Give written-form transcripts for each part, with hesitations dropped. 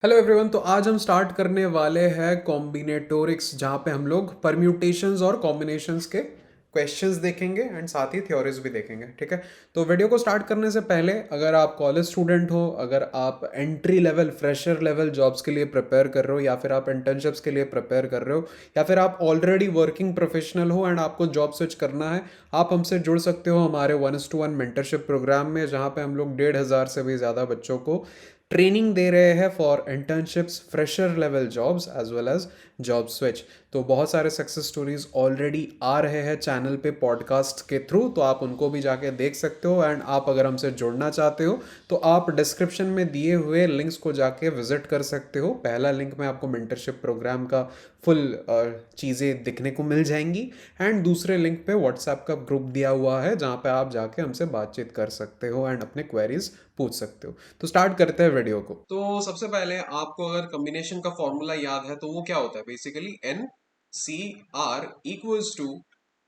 Hello everyone. तो आज हम स्टार्ट करने वाले हैं कॉम्बिनेटोरिक्स, जहाँ पे हम लोग परम्यूटेशंस और कॉम्बिनेशंस के क्वेश्चंस देखेंगे एंड साथ ही थ्योरीज भी देखेंगे। ठीक है, तो वीडियो को स्टार्ट करने से पहले, अगर आप कॉलेज स्टूडेंट हो, अगर आप entry level fresher level jobs के लिए प्रिपेयर कर रहे हो, या फिर आप इंटर्नशिप्स के लिए प्रिपेयर कर रहे हो, या फिर आप ऑलरेडी वर्किंग प्रोफेशनल हो एंड आपको जॉब स्विच करना है, आप हमसे जुड़ सकते हो हमारे 1:1 मेंटरशिप प्रोग्राम में, जहाँ पे हम लोग 1,500 से भी ज़्यादा बच्चों को ट्रेनिंग दे रहे हैं for internships, fresher level jobs as well as job switch. तो बहुत सारे सक्सेस स्टोरीज ऑलरेडी आ रहे हैं चैनल पे पॉडकास्ट के थ्रू, तो आप उनको भी जाके देख सकते हो। एंड आप अगर हमसे जुड़ना चाहते हो तो आप डिस्क्रिप्शन में दिए हुए लिंक्स को जाके विजिट कर सकते हो। पहला लिंक में आपको मेंटरशिप प्रोग्राम का फुल चीज़ें दिखने को मिल जाएंगी, एंड दूसरे लिंक पे व्हाट्सएप का ग्रुप दिया हुआ है जहाँ पे आप जाके हमसे बातचीत कर सकते हो एंड अपने क्वेरीज पूछ सकते हो। तो स्टार्ट करते हैं वीडियो को। तो सबसे पहले आपको अगर कॉम्बिनेशन का फॉर्मूला याद है तो वो क्या होता है? Basically N C R equals to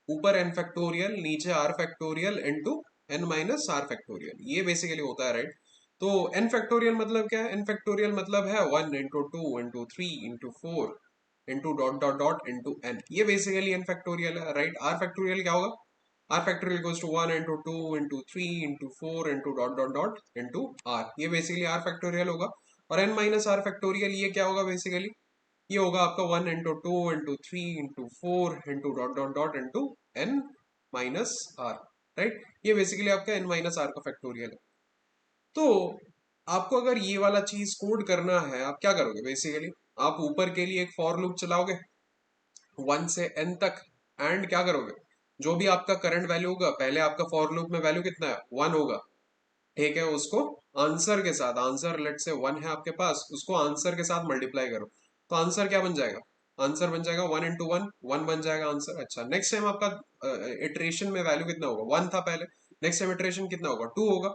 ऊपर एन फैक्टोरियल नीचे R factorial into N minus R factorial. ये बेसिकली होता है, राइट? तो एन फैक्टोरियल मतलब क्या है? एन फैक्टोरियल मतलब है 1 into 2 into 3 into 4 into dot dot dot into N. ये बेसिकली एन फैक्टोरियल है, राइट? आर फैक्टोरियल क्या होगा? R factorial equals to 1 into 2 into 3 into dot dot dot into R. ये बेसिकली आर फैक्टोरियल होगा। और N minus R factorial ये क्या होगा? बेसिकली ये होगा आपका 1 into 2 into 3 into 4 into dot dot dot into N minus R, right? ये बेसिकली आपका एन माइनस आर का फैक्टोरियल है। तो आपको अगर ये वाला चीज कोड करना है, आप क्या करोगे? बेसिकली आप ऊपर के लिए एक फॉर लूप चलाओगे 1 से n तक, एंड क्या करोगे? जो भी आपका करंट वैल्यू होगा, पहले आपका फॉर लूप में वैल्यू कितना है? 1 होगा, ठीक है? उसको आंसर के साथ, आंसर लेट से 1 है आपके पास, उसको आंसर के साथ मल्टीप्लाई करो। तो आंसर क्या बन जाएगा? आंसर बन जाएगा 1 into 1, 1 बन जाएगा आंसर। अच्छा, नेक्स्ट टाइम आपका इटरेशन में वैल्यू कितना होगा? 1 था पहले, नेक्स्ट टाइम इटरेशन कितना होगा? 2 होगा।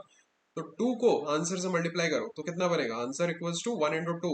तो 2 को आंसर से मल्टीप्लाई करो तो कितना बनेगा? Answer equals to 1 into 2,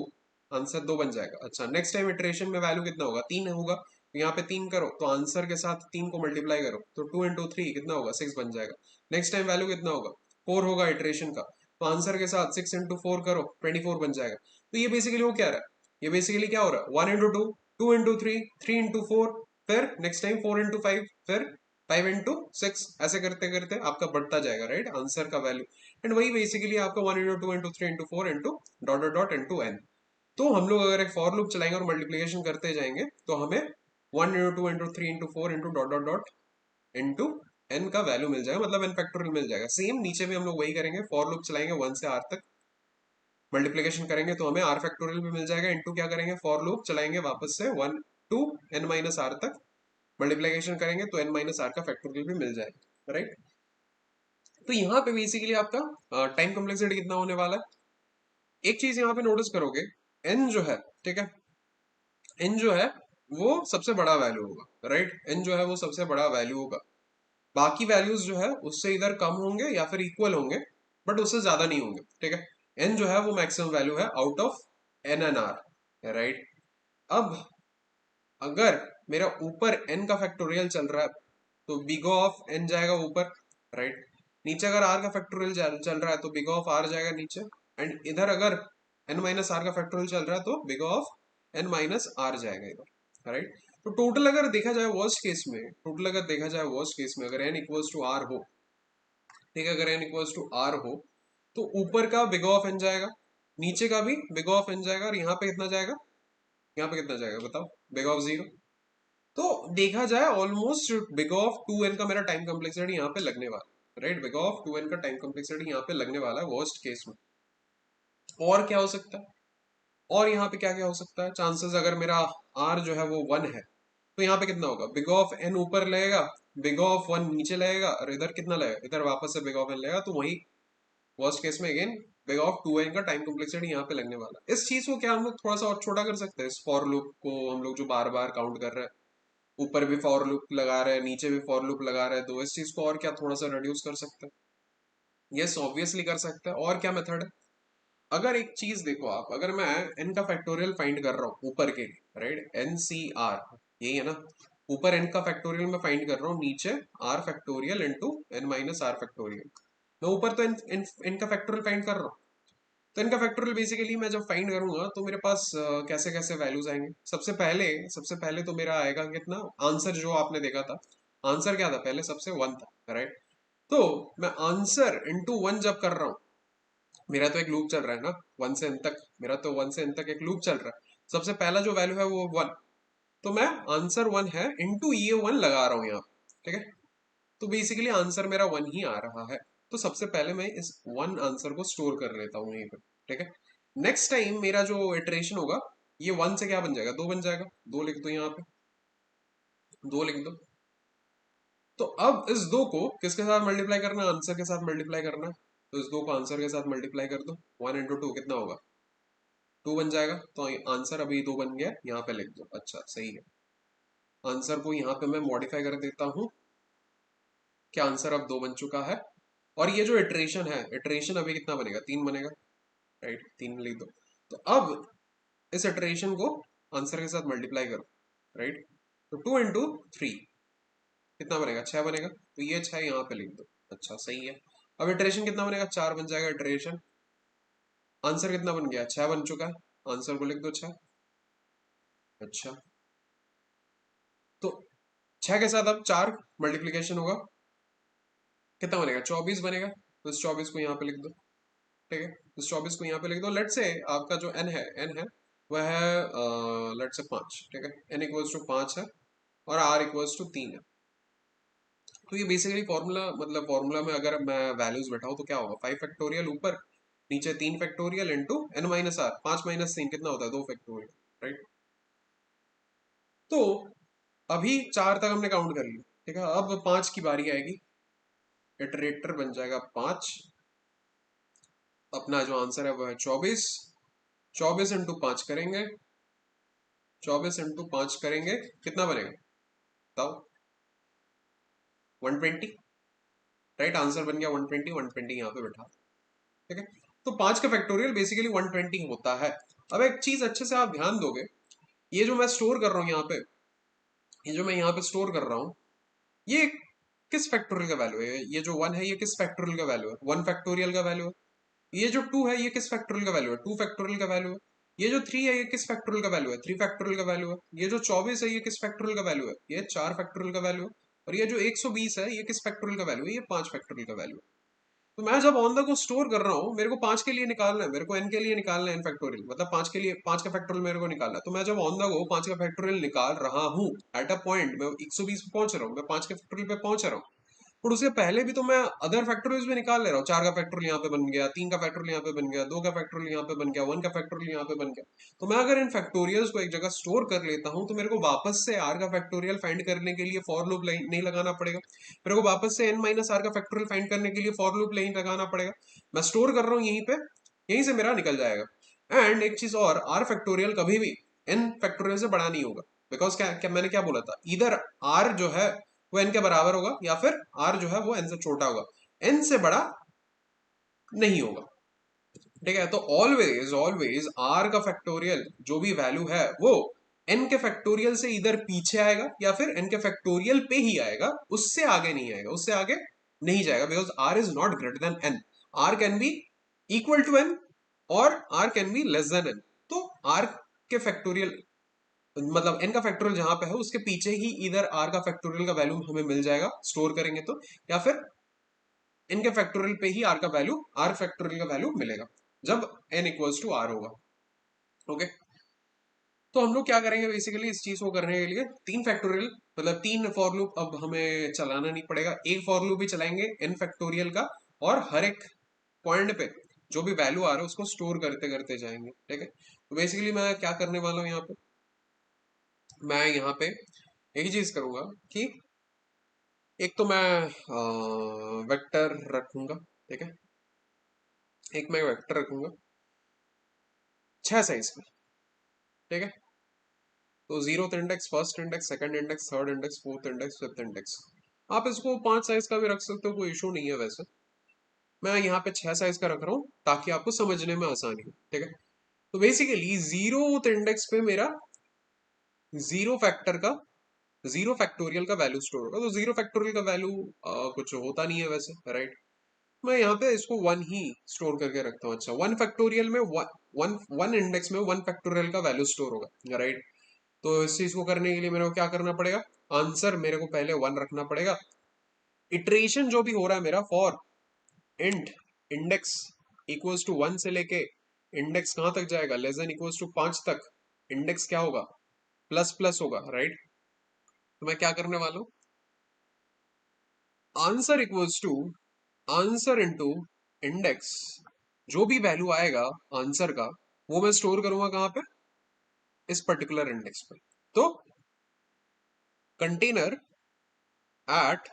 answer 2 बन जाएगा। अच्छा, नेक्स्ट टाइम इटरेशन में वैल्यू कितना होगा? 3 होगा, तो यहाँ पे 3 करो तो आंसर के साथ 3 को मल्टीप्लाई करो तो 2 into 3 कितना होगा? 6 बन जाएगा। नेक्स्ट टाइम वैल्यू कितना होगा? 4 होगा इटरेशन का, तो आंसर के साथ 6 into 4 करो, 24 बन जाएगा। तो ये बेसिकली वो क्या रहा है? ये बेसिकली क्या हो रहा है? 1 into 2, 2 into 3, 3 into 4, फिर नेक्स्ट टाइम 4 into 5, फिर 5 into 6, ऐसे करते करते आपका बढ़ता जाएगा, राइट? आंसर का वैल्यू। एंड वही बेसिकली आपका 1 into 2 into 3 into 4 dot dot dot into N. तो हम लोग अगर एक फॉर लूप चलाएंगे और मल्टीप्लीकेशन करते जाएंगे तो हमें 1 into 2 into 3 into 4 dot dot dot into N का वैल्यू मिल जाएगा, मतलब एन फैक्टोरियल मिल जाएगा। सेम नीचे भी हम लोग वही करेंगे, फॉर लूप चलाएंगे 1 से r तक, मल्टीप्लीकेशन करेंगे तो हमें आर फैक्टोरियल भी मिल जाएगा, इंटू क्या करेंगे? फॉर लूप चलाएंगे वापस से 1 to n-r तक, मल्टीप्लीकेशन करेंगे तो n माइनस आर का फैक्टोरियल भी मिल जाएगा, राइट? तो यहाँ पे बेसिकली आपका टाइम कॉम्प्लेक्सिटी कितना होने वाला है? एक चीज यहाँ पे नोटिस करोगे, n जो है, ठीक है, n जो है वो सबसे बड़ा वैल्यू होगा, राइट? n जो है वो सबसे बड़ा वैल्यू होगा। बाकी वैल्यूज जो है उससे इधर कम होंगे या फिर इक्वल होंगे, बट उससे ज्यादा नहीं होंगे, ठीक है? n जो है वो मैक्सिमम वैल्यू है out of n and r, right? अब अगर मेरा ऊपर n का फैक्टोरियल चल रहा है तो बिग ऑफ n जाएगा ऊपर, राइट? नीचे अगर r का फैक्टोरियल चल रहा है तो बिग ऑफ r जाएगा नीचे, एंड इधर अगर n माइनस आर का फैक्टोरियल चल रहा है तो big of n minus R जाएगा इधर, राइट? तो टोटल अगर देखा जाए वर्स्ट केस में, टोटल अगर देखा जाए वर्स्ट केस में, अगर n इक्वल्स टू r हो, ठीक है, अगर n इक्वल्स टू r हो तो ऊपर का बिग ऑफ n जाएगा, नीचे का भी बिग ऑफ n जाएगा, और यहाँ पे कितना जाएगा? यहाँ पे कितना जाएगा बताओ? Big of 0। तो देखा जाए ऑलमोस्ट बिग ऑफ 2n का मेरा टाइम कॉम्प्लेक्सिटी यहाँ पे लगने वाला, राइट? बिग ऑफ 2n का टाइम कॉम्प्लेक्सिटी यहाँ पे लगने वाला है वर्स्ट केस में। और क्या हो सकता है? और यहाँ पे क्या क्या हो सकता है चांसेस? अगर मेरा r जो है वो 1 है तो यहाँ पे कितना होगा? बिग ऑफ n ऊपर लगेगा, बिग ऑफ 1 नीचे लगेगा, और इधर कितना लगेगा? इधर वापस से बिग ऑफ n लगेगा, तो वही वर्स्ट केस में अगेन बिग ऑफ 2n का टाइम कॉम्प्लेक्सिटी यहाँ पे लगने वाला है। इस चीज को क्या हम लोग थोड़ा सा और छोटा कर सकते हैं? इस फॉर लूप को हम लोग जो बार बार काउंट कर रहे हैं, ऊपर भी फॉर लूप लगा रहे हैं, नीचे भी फॉर लूप लगा रहे हैं, तो इस चीज को और क्या थोड़ा सा रिड्यूस कर सकते हैं? यस, ऑब्वियसली कर सकते हैं। और क्या मेथड है? अगर एक चीज देखो आप, अगर मैं n का फैक्टोरियल फाइंड कर रहा हूँ ऊपर के लिए, राइट? एन सी आर, यही है ना? ऊपर n का फैक्टोरियल मैं फाइंड कर रहा हूँ, नीचे r factorial into n minus R factorial. मैं ऊपर तो n का फैक्टोरियल फाइंड कर रहा हूँ, तो इनका फैक्टोरियल बेसिकली मैं जब फाइंड करूंगा तो मेरे पास कैसे कैसे वैल्यूज आएंगे। सबसे पहले तो मेरा आएगा कितना, आंसर जो आपने देखा था, आंसर क्या था पहले, सबसे 1 था, राइट। तो मैं आंसर इंटू 1 जब कर रहा हूँ, मेरा तो एक लूप चल रहा है ना 1 से n तक, मेरा तो 1 से n तक एक लूप चल रहा है। सबसे पहला जो वैल्यू है वो 1, तो मैं आंसर 1 है इंटू ये 1 लगा रहा हूँ यहाँ, ठीक है। तो बेसिकली आंसर मेरा 1 ही आ रहा है। तो सबसे पहले मैं इस 1 आंसर को स्टोर कर लेता हूँ यहीं पे, ठीक है। नेक्स्ट टाइम मेरा जो इटरेशन होगा, ये 1 से क्या बन जाएगा, 2 बन जाएगा, 2 लिख दो यहाँ पे, 2 लिख दो। तो अब इस 2 को किसके साथ मल्टीप्लाई करना है, आंसर के साथ मल्टीप्लाई करना है। तो इस 2 को आंसर के साथ मल्टीप्लाई कर दो, 1 इंटू 2 कितना होगा, 2 बन जाएगा। तो आंसर अभी 2 बन गया, यहाँ पे लिख दो, अच्छा सही है। आंसर को यहाँ पे मैं मॉडिफाई कर देता हूँ कि आंसर अब 2 बन चुका है। और ये जो इटरेशन है, इटरेशन अभी कितना बनेगा, 3 बनेगा, राइट, 3 लिख दो। तो अब इस इटरेशन को आंसर के साथ मल्टीप्लाई करो, राइट। तो 2 इंटू 3 कितना बनेगा, 6 बनेगा। तो ये 6 यहाँ पे लिख दो, अच्छा सही है। अब इटरेशन कितना बनेगा, 4 बन जाएगा इटरेशन। आंसर कितना बन गया, 6 बन चुका है। आंसर को लिख दो 6, अच्छा। तो 6 के साथ अब 4 मल्टीप्लीकेशन होगा, कितना बनेगा, 24 बनेगा। तो इस 24 को यहाँ पे लिख दो, ठीक है। इस 24 को यहाँ पे लिख दो। लेट से आपका जो n है वह है लेट से 5, ठीक है। n इक्वल्स टू 5 है और r इक्वल्स टू 3 है। तो ये बेसिकली फॉर्मूला, मतलब फॉर्मूला में अगर मैं वैल्यूज बैठाऊं तो क्या होगा, 5 फैक्टोरियल ऊपर, नीचे 3 factorial into n minus R, 5 minus 3 कितना होता है, 2 फैक्टोरियल, राइट। तो अभी 4 तक हमने काउंट कर लिया, ठीक है। अब 5 की बारी आएगी, इटरेटर बन जाएगा 5। अपना जो आंसर है वो है 24। 24 इंटू 5 करेंगे, 24 इंटू 5 करेंगे, कितना बनेगा बताओ, 120, राइट। आंसर बन गया 120, 120 यहाँ पे बैठा, ठीक है। तो 5 का फैक्टोरियल बेसिकली 120 होता है। अब एक चीज अच्छे से आप ध्यान दोगे, ये जो मैं स्टोर कर रहा हूँ यहाँ पे, ये जो मैं यहाँ पे स्टोर कर रहा हूँ, ये किस फैक्टोरियल का वैल्यू है, ये जो 1 है ये किस फैक्टोरियल का वैल्यू है, 1 फैक्टोरियल का वैल्यू है। ये जो 2 है ये किस फैक्टोरियल का वैल्यू है, 2 फैक्टोरियल का वैल्यू है। ये जो 3 है ये किस फैक्टोरियल का वैल्यू है, 3 फैक्टोरियल का वैल्यू है। ये जो 24 है ये किस फैक्टोरियल का वैल्यू है, ये 4 फैक्टोरियल का वैल्यू है। और ये जो 120 है ये किस फैक्टोरियल का वैल्यू है, ये 5 फैक्टोरियल का वैल्यू है। तो मैं जब ऑन द को स्टोर कर रहा हूँ, मेरे को 5 के लिए निकालना है, मेरे को n के लिए निकालना है, n फैक्टोरियल, मतलब 5 के लिए 5 का फैक्टोरियल मेरे को निकालना है। तो मैं जब ऑन द को 5 का फैक्टोरियल निकाल रहा हूँ, एट अ पॉइंट मैं 120 पे पहुंच रहा हूँ, मैं 5 के फैक्टोरियल पे पहुंच रहा हूँ, और उसके पहले भी तो मैं अदर फैक्टोरियल्स भी निकाल ले रहा हूँ। 4 का फैक्टोरियल यहाँ पे बन गया, 3 का फैक्टोरियल यहाँ पे बन गया, 2 का फैक्टोरियल यहाँ पे बन गया, 1 का फैक्टोरियल यहाँ पे बन गया। तो मैं अगर इन फैक्टोरियल्स को एक जगह स्टोर कर लेता हूँ तो मेरे को वापस से आर का फैक्टोरियल फाइंड करने के लिए फॉर लूप नहीं लगाना पड़ेगा। मेरे को वापस से n माइनस आर का फैक्टोरियल फाइंड करने के लिए फॉर लूप नहीं लगाना पड़ेगा। मैं स्टोर कर रहा हूँ यहीं पे, यहीं से मेरा निकल जाएगा। एंड एक चीज और, आर फैक्टोरियल कभी भी n फैक्टोरियल से बड़ा नहीं होगा। बिकॉज क्या मैंने क्या बोला था, इधर आर जो है वो n के बराबर होगा या फिर r जो है वो n से छोटा होगा, n से बड़ा नहीं होगा, ठीक है। तो ऑलवेज ऑलवेज r का फैक्टोरियल जो भी वैल्यू है वो n के फैक्टोरियल से इधर पीछे आएगा या फिर n के फैक्टोरियल पे ही आएगा, उससे आगे नहीं आएगा, उससे आगे नहीं जाएगा। Because r is not greater than n, r can be equal to n और r can be less than n। तो r के फैक्टोरियल, मतलब n का फैक्टोरियल जहां पे है उसके पीछे ही इधर r का फैक्टोरियल का वैल्यू हमें मिल जाएगा स्टोर करेंगे तो, या फिर n के फैक्टोरियल पे ही r का वैल्यू, r फैक्टोरियल का वैल्यू मिलेगा जब n इक्वल्स टू r होगा, ओके। तो हम लोग क्या करेंगे बेसिकली इस चीज को करने के लिए, 3 फैक्टोरियल मतलब 3 फॉर लूप अब हमें चलाना नहीं पड़ेगा, एक फॉर लूप ही चलाएंगे n फैक्टोरियल का, और हर एक पॉइंट पे जो भी वैल्यू आ रहा है उसको स्टोर करते करते जाएंगे, ठीक है। तो बेसिकली मैं क्या करने वाला हूँ यहाँ पे, मैं यहाँ पे एक ही चीज करूंगा कि एक तो मैं वेक्टर रखूंगा, ठीक है। एक मैं वेक्टर रखूंगा 6 साइज का, ठीक है। तो 0th index, first index, second index, third index, fourth index, fifth index. आप इसको 5 साइज का भी रख सकते हो, कोई इशू नहीं है वैसे। मैं यहाँ पे 6 साइज का रख रहा हूँ ताकि आपको समझने में आसानी हो, ठीक है। तो बेसिकली 0th इंडेक्स पे मेरा जीरो फैक्टर का, जीरो फैक्टोरियल का वैल्यू स्टोर होगा। तो जीरो फैक्टोरियल का वैल्यू कुछ होता नहीं है वैसे, राइट। मैं यहाँ पे इसको वन ही स्टोर करके रखता हूँ। अच्छा, वन फैक्टोरियल में वन वन इंडेक्स में वन फैक्टोरियल का वैल्यू स्टोर होगा, राइट। तो इस चीज को करने के लिए मेरे को क्या करना पड़ेगा, आंसर मेरे को पहले वन रखना पड़ेगा। इटरेशन जो भी हो रहा है मेरा for int index equals to one से लेके इंडेक्स कहां तक जाएगा, लेस देन इक्वल्स टू 5 तक, इंडेक्स क्या होगा, प्लस प्लस होगा, राइट। तो मैं क्या करने वाला हूं, answer equals to answer into index, जो भी वैल्यू आएगा आंसर का वो मैं स्टोर करूंगा कहां पे, इस पर्टिकुलर इंडेक्स पे। तो container at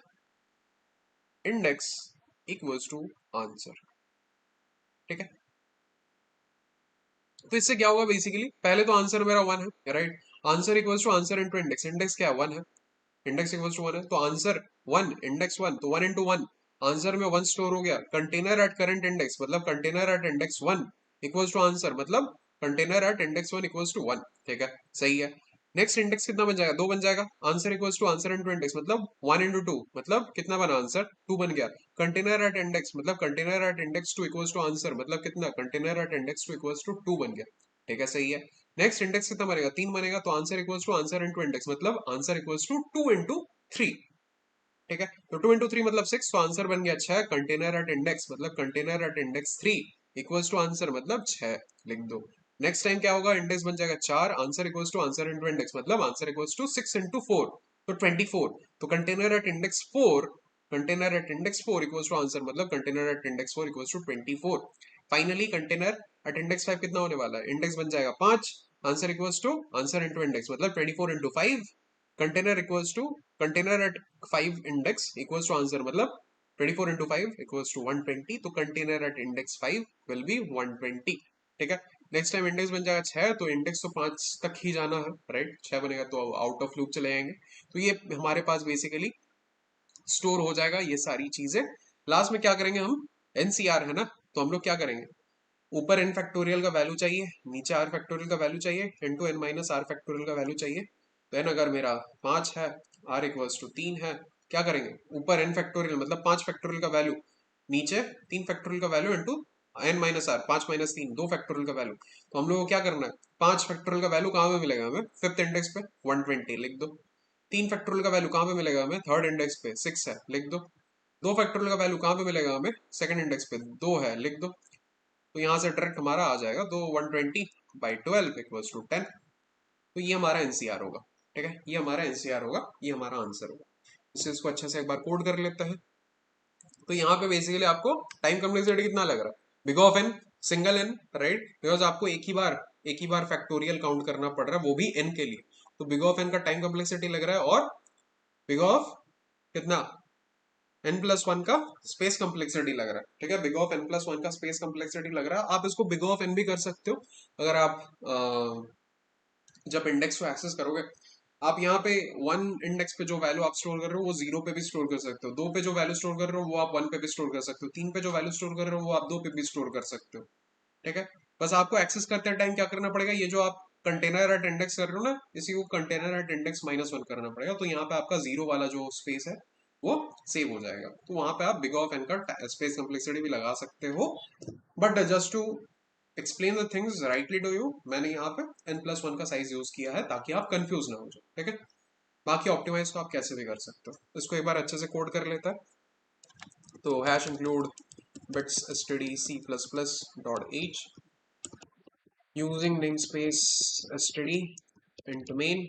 index equals to answer, ठीक है। तो इससे क्या होगा बेसिकली, पहले तो आंसर मेरा वन है, right. Answer equals to answer into index, index क्या है, वन है, इंडेक्स इक्वल्स टू वन है, तो आंसर वन इंडेक्स वन, तो वन इंटू वन, आंसर में वन स्टोर हो गया। कंटेनर एट करंट इंडेक्स मतलब container at index one equals to answer मतलब container at index one equals to one, ठीक है, सही है। नेक्स्ट इंडेक्स कितना बन जाएगा, दो बन जाएगा। Answer equals to answer into index मतलब वन इंटू टू, मतलब कितना बना आंसर, टू बन गया। कंटेनर एट इंडेक्स मतलब container at index two equals to answer मतलब कितना, container at index two equals to two बन गया, ठीक है, सही है। नेक्स्ट इंडेक्स कितना बनेगा, तीन बनेगा, तो answer equals to answer into index मतलब answer equals to two into three, ठीक है। तो टू इंटू थ्री मतलब सिक्स, तो आंसर बन गया छह। कंटेनर एट इंडेक्स मतलब container at index three equals to answer मतलब छह, लिख दो। नेक्स्ट टाइम क्या होगा, इंडेक्स बन जाएगा चार, answer equals to answer into index मतलब answer equals to six into four, तो 24। तो container at index four, container at index four equals to answer मतलब container at index four equals to 24। Finally container at index five कितना होने वाला है, index बन जाएगा पांच, answer equals to answer into index मतलब 24 into five, container equals to container at five index equals to answer मतलब 24 इंटू फाइव इक्वल्स टू 120, तो container at index five will be 120, ठीक है। नेक्स्ट टाइम इंडेक्स बन जाएगा छह, तो index तो पांच तक ही जाना है, राइट, छह बनेगा तो आउट ऑफ लूप चले जाएंगे। तो ये हमारे पास बेसिकली स्टोर हो जाएगा ये सारी चीजें। लास्ट में क्या करेंगे हम, एनसीआर है ना, तो हम लोग क्या करेंगे, ऊपर एन फैक्टोरियल का वैल्यू चाहिए, नीचे आर फैक्टोरियल का वैल्यू चाहिए, N to N minus R factorial का वैल्यू चाहिए। तो एन अगर मेरा पांच है, आर इक्वल्स टू तीन है, क्या करेंगे, ऊपर एन फैक्टोरियल मतलब पांच फैक्टोरियल का वैल्यू, नीचे तीन फैक्टोरियल का value into N minus R, पांच माइनस तीन, दो फैक्टोरियल का वैल्यू। तो हम लोग को क्या करना है, पांच फैक्टोरियल का वैल्यू कहाँ पे मिलेगा हमें, फिफ्थ इंडेक्स पे 120 लिख दो। तीन फैक्टोरियल का वैल्यू कहाँ पे मिलेगा हमें, थर्ड इंडेक्स पे सिक्स है, लिख दो। दो फैक्टोरियल का वैल्यू कहाँ पे मिलेगा हमें, सेकंड इंडेक्स पे दो है, लिख दो। तो यहाँ से डायरेक्ट हमारा आ जाएगा, दो 120/12 इक्वल्स टू 10। तो ये हमारा एनसीआर होगा, ठीक है, ये हमारा एनसीआर होगा, ये हमारा आंसर होगा। इससे इसको अच्छे से एक बार कोड कर लेते हैं। तो यहाँ पे बेसिकली आपको टाइम कम्प्लेक्सिटी कितना लग रहा है, big of N, single N, right, because आपको एक ही बार फैक्टोरियल काउंट करना पड़ रहा है, वो भी एन के लिए। तो बिग ऑफ एन का टाइम कम्प्लेक्सिटी लग रहा है, और बिग ऑफ कितना, एन प्लस वन का स्पेस कम्प्लेक्सिटी लग रहा है, ठीक है, big of N plus one का स्पेस कम्प्लेक्सिटी लग रहा है। आप इसको बिग ऑफ एन भी कर सकते हो, अगर आप जब इंडेक्स को एक्सेस करोगे। आप यहाँ पे वन इंडेक्स पे जो वैल्यू आप स्टोर कर रहे हो वो जीरो पे भी स्टोर कर सकते हो, दो पे जो वैल्यू स्टोर कर रहे हो वो आप वन पे भी स्टोर कर सकते हो, तीन पे जो वैल्यू स्टोर कर रहे हो वो आप दो पे भी स्टोर कर सकते हो, ठीक है। बस आपको एक्सेस करते टाइम क्या करना पड़ेगा, ये जो आप कंटेनर एट इंडेक्स कर रहे हो ना, इसी को container at index minus one करना पड़ेगा। तो यहाँ पे आपका जीरो वाला जो स्पेस है वो सेव हो जाएगा, तो वहां पे आप बिग ऑफ एन का स्पेस कम्प्लेक्सिटी भी लगा सकते हो। But just to explain the things rightly to you, मैंने यहाँ पे एन प्लस वन का साइज यूज किया है ताकि आप कंफ्यूज ना हो जाए, ठीक है। बाकी ऑप्टिमाइज को आप कैसे भी कर सकते हो। इसको एक बार अच्छे से कोड कर लेता है। तो hash include bits std c++ dot h using namespace std int main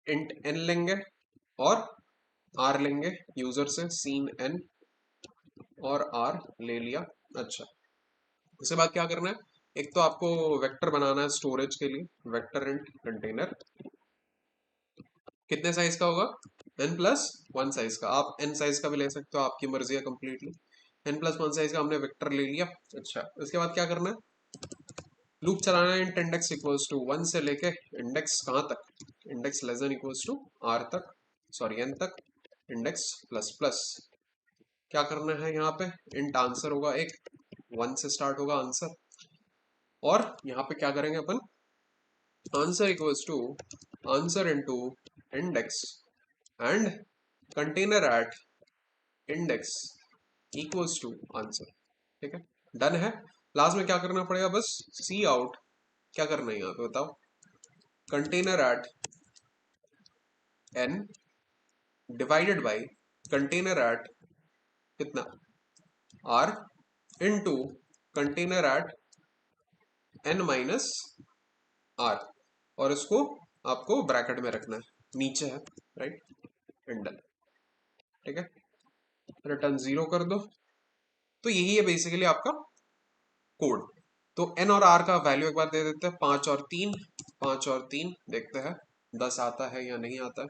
int n लेंगे और r लेंगे यूजर से, सीन n और r ले लिया। अच्छा, उसके बाद क्या करना है, एक तो आपको वेक्टर बनाना है स्टोरेज के लिए, वेक्टर इंट कंटेनर कितने साइज का होगा, n प्लस वन साइज का, आप n साइज का भी ले सकते हो, आपकी मर्जी है completely. n plus one size का हमने वेक्टर ले लिया। अच्छा, उसके बाद क्या करना है, लूप चलाना है int index equals to one से लेके इंडेक्स कहाँ तक, index less than equals to r तक, सॉरी n तक, इंडेक्स प्लस प्लस। क्या करना है यहाँ पे, इंट आंसर होगा एक, वन से स्टार्ट होगा आंसर, और यहाँ पे क्या करेंगे अपन, answer equals to answer into index and container at index equals to answer. ठीक है, डन है। लास्ट में क्या करना पड़ेगा, बस सी आउट। क्या करना है यहाँ पे बताओ, container at n divided by container at कितना r into container at n minus r, और इसको आपको ब्रैकेट में रखना है, नीचे है, राइट, एंडल। ठीक है, रिटर्न 0 कर दो। तो यही है बेसिकली आपका कोड। तो एन और आर का वैल्यू एक बार दे देते हैं, 5 और 3, 5 और 3, देखते हैं 10 आता है या नहीं आता है।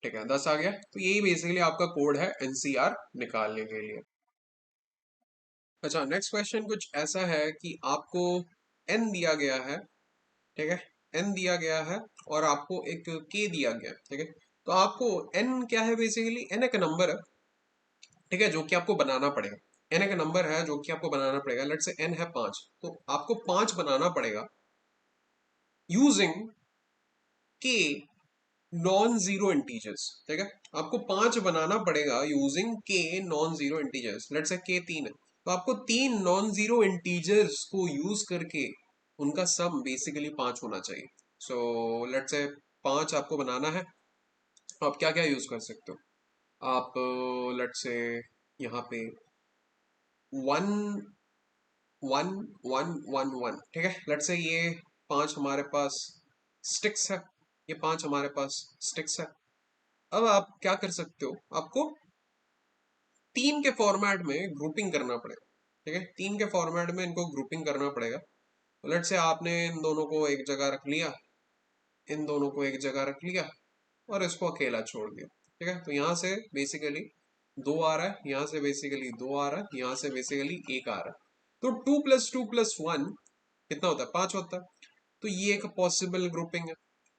ठीक है, 10 आ गया। तो यही बेसिकली आपका कोड है एनसीआर निकालने के लिए। अच्छा, नेक्स्ट क्वेश्चन कुछ ऐसा है कि आपको एन दिया गया है। ठीक है, एन दिया गया है और आपको एक के दिया गया है। ठीक है, तो आपको एन क्या है, बेसिकली एन एक नंबर है। ठीक है, जो कि आपको बनाना पड़ेगा। एन एक नंबर है जो कि आपको बनाना पड़ेगा। लेट से एन है 5, तो आपको 5 बनाना पड़ेगा यूजिंग के नॉन जीरो इंटीजर्स। ठीक है, आपको 5 बनाना पड़ेगा यूजिंग के नॉन जीरो इंटीजर्स। लेट से के 3 है, तो आपको 3 नॉन जीरो इंटीजर्स को यूज करके उनका सम बेसिकली 5 होना चाहिए। सो लेट से 5 आपको बनाना है। आप क्या क्या यूज कर सकते हो, आप लेट से यहाँ पे 1 1 1 1 1। ठीक है, लेट से ये 5 हमारे पास स्टिक्स है, ये 5 हमारे पास स्टिक्स है। अब आप क्या कर सकते हो, आपको 3 के फॉर्मेट में ग्रुपिंग करना पड़ेगा। ठीक है, 3 के फॉर्मेट में इनको ग्रुपिंग करना पड़ेगा। लेट से आपने इन दोनों को एक जगह रख लिया, इन दोनों को एक जगह रख लिया और इसको अकेला छोड़ दिया। ठीक है, तो यहाँ से बेसिकली 2 आ रहा है, यहाँ से बेसिकली 2 आ रहा है, यहाँ से बेसिकली 1 आ रहा है। तो 2 + 2 + 1 कितना होता है, 5 होता है। तो ये एक पॉसिबल ग्रुपिंग है,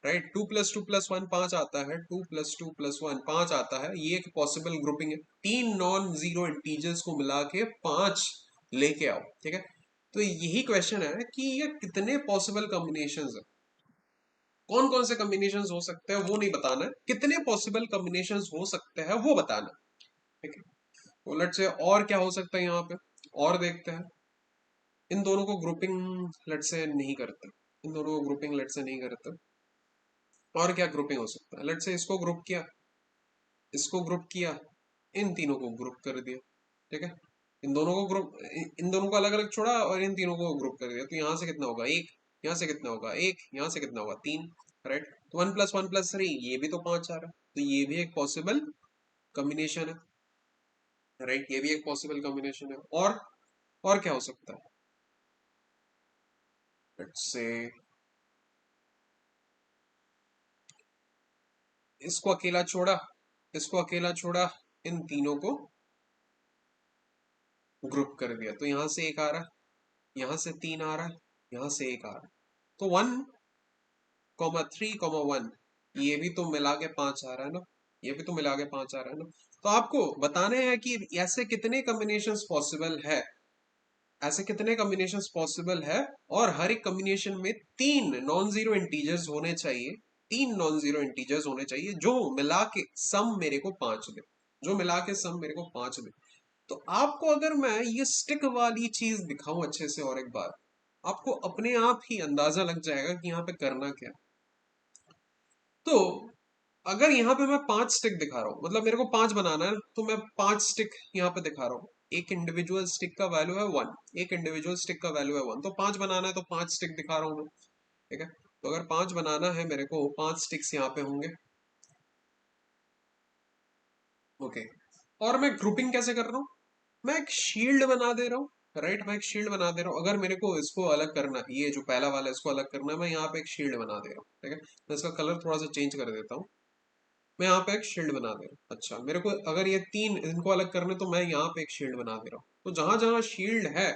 राइट। 2 + 2 + 1 5 आता है, 2 + 2 + 1 5 आता है, ये एक पॉसिबल ग्रुपिंग है। 3 नॉन जीरो इंटीजर्स को मिला के 5 लेके आओ। ठीक है, तो यही क्वेश्चन है कि ये कितने पॉसिबल कॉम्बिनेशंस है, कौन कौन से कॉम्बिनेशंस हो सकते हैं वो नहीं बताना है, कितने पॉसिबल कॉम्बिनेशंस हो सकते हैं वो बताना है। ठीक है, तो लेट्स से और क्या हो सकता है यहाँ पे, और देखते हैं। इन दोनों को ग्रुपिंग लेट्स से नहीं करते, इन दोनों को ग्रुपिंग लेट्स से नहीं करते। और क्या ग्रुपिंग हो सकता है, लेट्स से इसको ग्रुप किया, इसको ग्रुप किया, इन तीनों को ग्रुप कर दिया। ठीक है, इन दोनों को ग्रुप, इन दोनों को अलग अलग छोड़ा और इन तीनों को ग्रुप कर दिया। तो यहाँ से कितना होगा 1, यहाँ से कितना होगा 1, यहाँ से कितना होगा 3, राइट। तो 1 + 1 + 3, ये भी तो 5 आ रहा है, तो ये भी एक पॉसिबल कॉम्बिनेशन है, राइट, ये भी एक पॉसिबल कॉम्बिनेशन है। और क्या हो सकता है, लेट्स से इसको अकेला छोड़ा, इसको अकेला छोड़ा, इन तीनों को ग्रुप कर दिया। तो यहाँ से 1 आ रहा है, यहाँ से 3 आ रहा है, यहाँ से 1 आ रहा है। तो 1, 3, 1, ये भी तो मिला के 5 आ रहा है ना, ये भी तो मिला के 5 आ रहा है ना। तो आपको बताने हैं कि ऐसे कितने कॉम्बिनेशंस पॉसिबल है, ऐसे कितने कॉम्बिनेशंस पॉसिबल है, और हर एक कॉम्बिनेशन में 3 नॉन जीरो इंटीजर्स होने चाहिए, 3 नॉन जीरो इंटीजर्स होने चाहिए जो मिला के सम मेरे को 5 दे, जो मिला के सम मेरे को 5 दे। तो आपको अगर मैं ये स्टिक वाली चीज दिखाऊं अच्छे से और एक बार, आपको अपने आप ही अंदाजा लग जाएगा कि यहाँ पे करना क्या। तो अगर यहाँ पे मैं 5 स्टिक दिखा रहा हूँ, मतलब मेरे को 5 बनाना है, तो मैं 5 स्टिक यहाँ पे दिखा रहा हूँ। एक इंडिविजुअल स्टिक का वैल्यू है 1, एक इंडिविजुअल स्टिक का वैल्यू है 1, तो 5 बनाना है तो 5 स्टिक दिखा रहा हूँ मैं। ठीक है, तो अगर 5 बनाना है मेरे को, 5 स्टिक्स यहाँ पे होंगे। ओके, और मैं ग्रुपिंग कैसे कर रहा हूँ, मैं एक शील्ड बना दे रहा हूँ, राइट, मैं एक शील्ड बना दे रहा हूँ। अगर मेरे को इसको अलग करना है, ये जो पहला वाला है इसको अलग करना है, मैं यहाँ पे एक शील्ड बना दे रहा हूँ। ठीक है, मैं इसका कलर थोड़ा सा चेंज कर देता हूँ, मैं यहाँ पे एक शील्ड बना दे रहा हूँ। अच्छा, मेरे को अगर ये 3 इनको अलग करने, तो मैं यहाँ पे एक शील्ड बना दे रहा हूँ। तो जहां जहां शील्ड है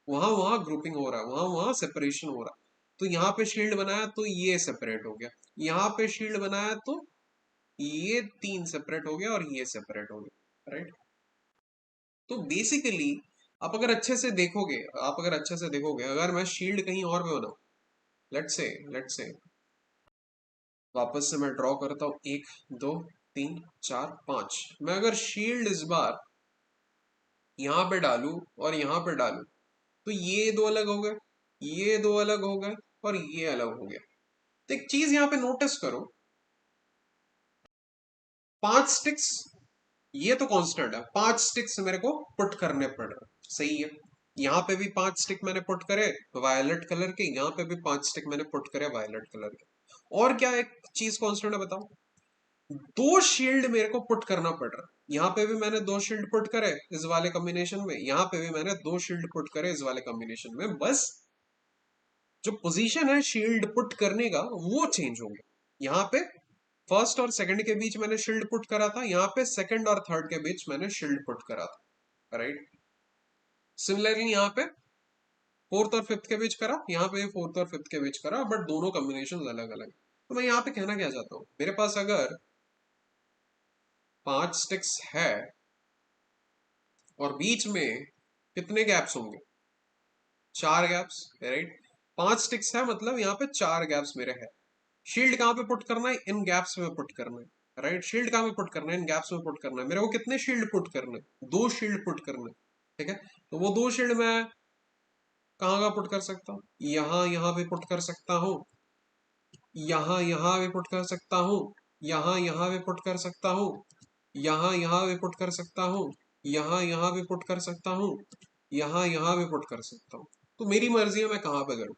वहां वहां ग्रुपिंग हो रहा है, वहां वहां सेपरेशन हो रहा है। तो यहाँ पे शील्ड बनाया तो ये सेपरेट हो गया, यहाँ पे शील्ड बनाया तो ये 3 सेपरेट हो गया और ये सेपरेट हो गया, राइट। तो बेसिकली आप अगर अच्छे से देखोगे, आप अगर अच्छे से देखोगे, अगर मैं शील्ड कहीं और पे बनाऊं, लेट्स से वापस से मैं ड्रॉ करता हूं, 1 2 3 4 5। मैं अगर शील्ड इस बार यहां पे डालू और यहां पे डालू तो ये दो अलग हो गए, ये दो अलग हो गए और ये अलग हो गया। तो एक चीज यहां पे नोटिस करो, 5 स्टिक्स, ये तो कांस्टेंट है, 5 स्टिक्स मेरे को पुट करने पड़ रहे, सही है। यहाँ पे भी 5 स्टिक मैंने पुट करे वायलेट कलर के, यहाँ पे भी 5 स्टिक मैंने पुट करे वायलेट कलर के। और क्या एक चीज कांस्टेंट है बताओ, 2 शील्ड मेरे को पुट करना पड़ रहा है। यहाँ पे भी मैंने 2 शील्ड पुट करे इस वाले कॉम्बिनेशन में, यहाँ पे भी मैंने 2 शील्ड पुट करे इस वाले कॉम्बिनेशन में, बस जो पोजीशन है शील्ड पुट करने का वो चेंज हो गया। यहाँ पे फर्स्ट और सेकंड के बीच मैंने शील्ड पुट करा था, यहाँ पे सेकंड और थर्ड के बीच मैंने शील्ड पुट करा था, राइट। सिमिलरली यहाँ पे फोर्थ और फिफ्थ के बीच करा, यहाँ पे फोर्थ और फिफ्थ के बीच करा, बट दोनों कॉम्बिनेशन अलग अलग। तो मैं यहाँ पे कहना क्या चाहता हूँ, मेरे पास अगर 5 स्टिक्स है और बीच में कितने गैप्स होंगे, 4 गैप्स, राइट। 5 स्टिक्स है मतलब यहाँ पे 4 गैप्स मेरे हैं। शील्ड कहाँ पे पुट करना है, इन गैप्स में पुट करना है, राइट। शील्ड कहाँ पे पुट करना है, इन गैप्स में पुट करना है। मेरे को कितने शील्ड पुट करने, 2 शील्ड पुट करने, ठीक है। तो वो 2 शील्ड मैं कहाँ का पुट कर सकता हूँ, यहाँ भी पुट कर सकता हूँ, यहाँ भी पुट कर सकता हूँ, यहाँ भी पुट कर सकता हूँ, यहाँ भी पुट कर सकता हूँ, यहाँ भी पुट कर सकता हूँ, यहाँ भी पुट कर सकता हूँ। तो मेरी मर्जी है मैं कहाँ पे करूँ।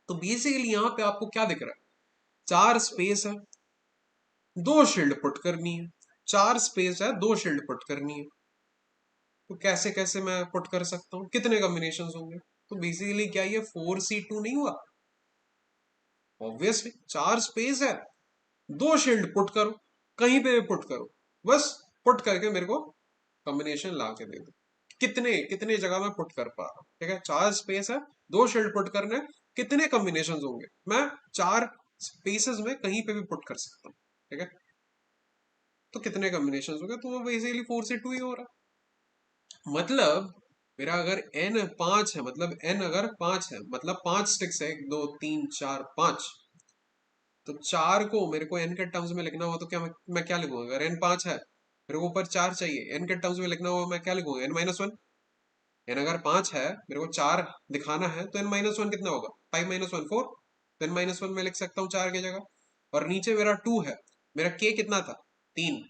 तो बेसिकली यहाँ पे आपको क्या दिख रहा है, 4 स्पेस है, 2 शील्ड पुट करनी है, 4 स्पेस है, 2 शील्ड पुट करनी है। तो कैसे कैसे मैं पुट कर सकता हूँ, कितने कॉम्बिनेशन होंगे। तो बेसिकली क्या ये 4C2 नहीं हुआ, ऑब्वियसली 4 स्पेस है, 2 शील्ड पुट करो, कहीं पे भी पुट करो, बस पुट करके मेरे को कॉम्बिनेशन ला के दे दो, कितने कितने जगह मैं पुट कर पा रहा हूँ, ठीक है। 4 स्पेस है, 2 शील्ड पुट करने, कितने कॉम्बिनेशन होंगे, मैं 4 स्पेसेस में कहीं पे भी पुट कर सकता हूँ, ठीक है। तो कितने कॉम्बिनेशन हो गए, तो वो बेसिकली 4C2 ही हो रहा है। मतलब मेरा अगर n 5 है, मतलब n अगर 5 है, मतलब 5 स्टिक्स है, 1 2 3 4 5। तो 4 को मेरे को n के टर्म्स में लिखना हो तो क्या मैं क्या लिखूंगा, अगर n 5 है मेरे को ऊपर 4 चाहिए, n के टर्म्स में लिखना हो मैं क्या लिखूंगा, n-1। n अगर 5 है, मेरे को 4 दिखाना है, तो n-1 कितना होगा, 5 - 1 4। तो n-1 में लिख सकता हूँ 4 की जगह। और नीचे मेरा 2 है, मेरा k कितना था, 3।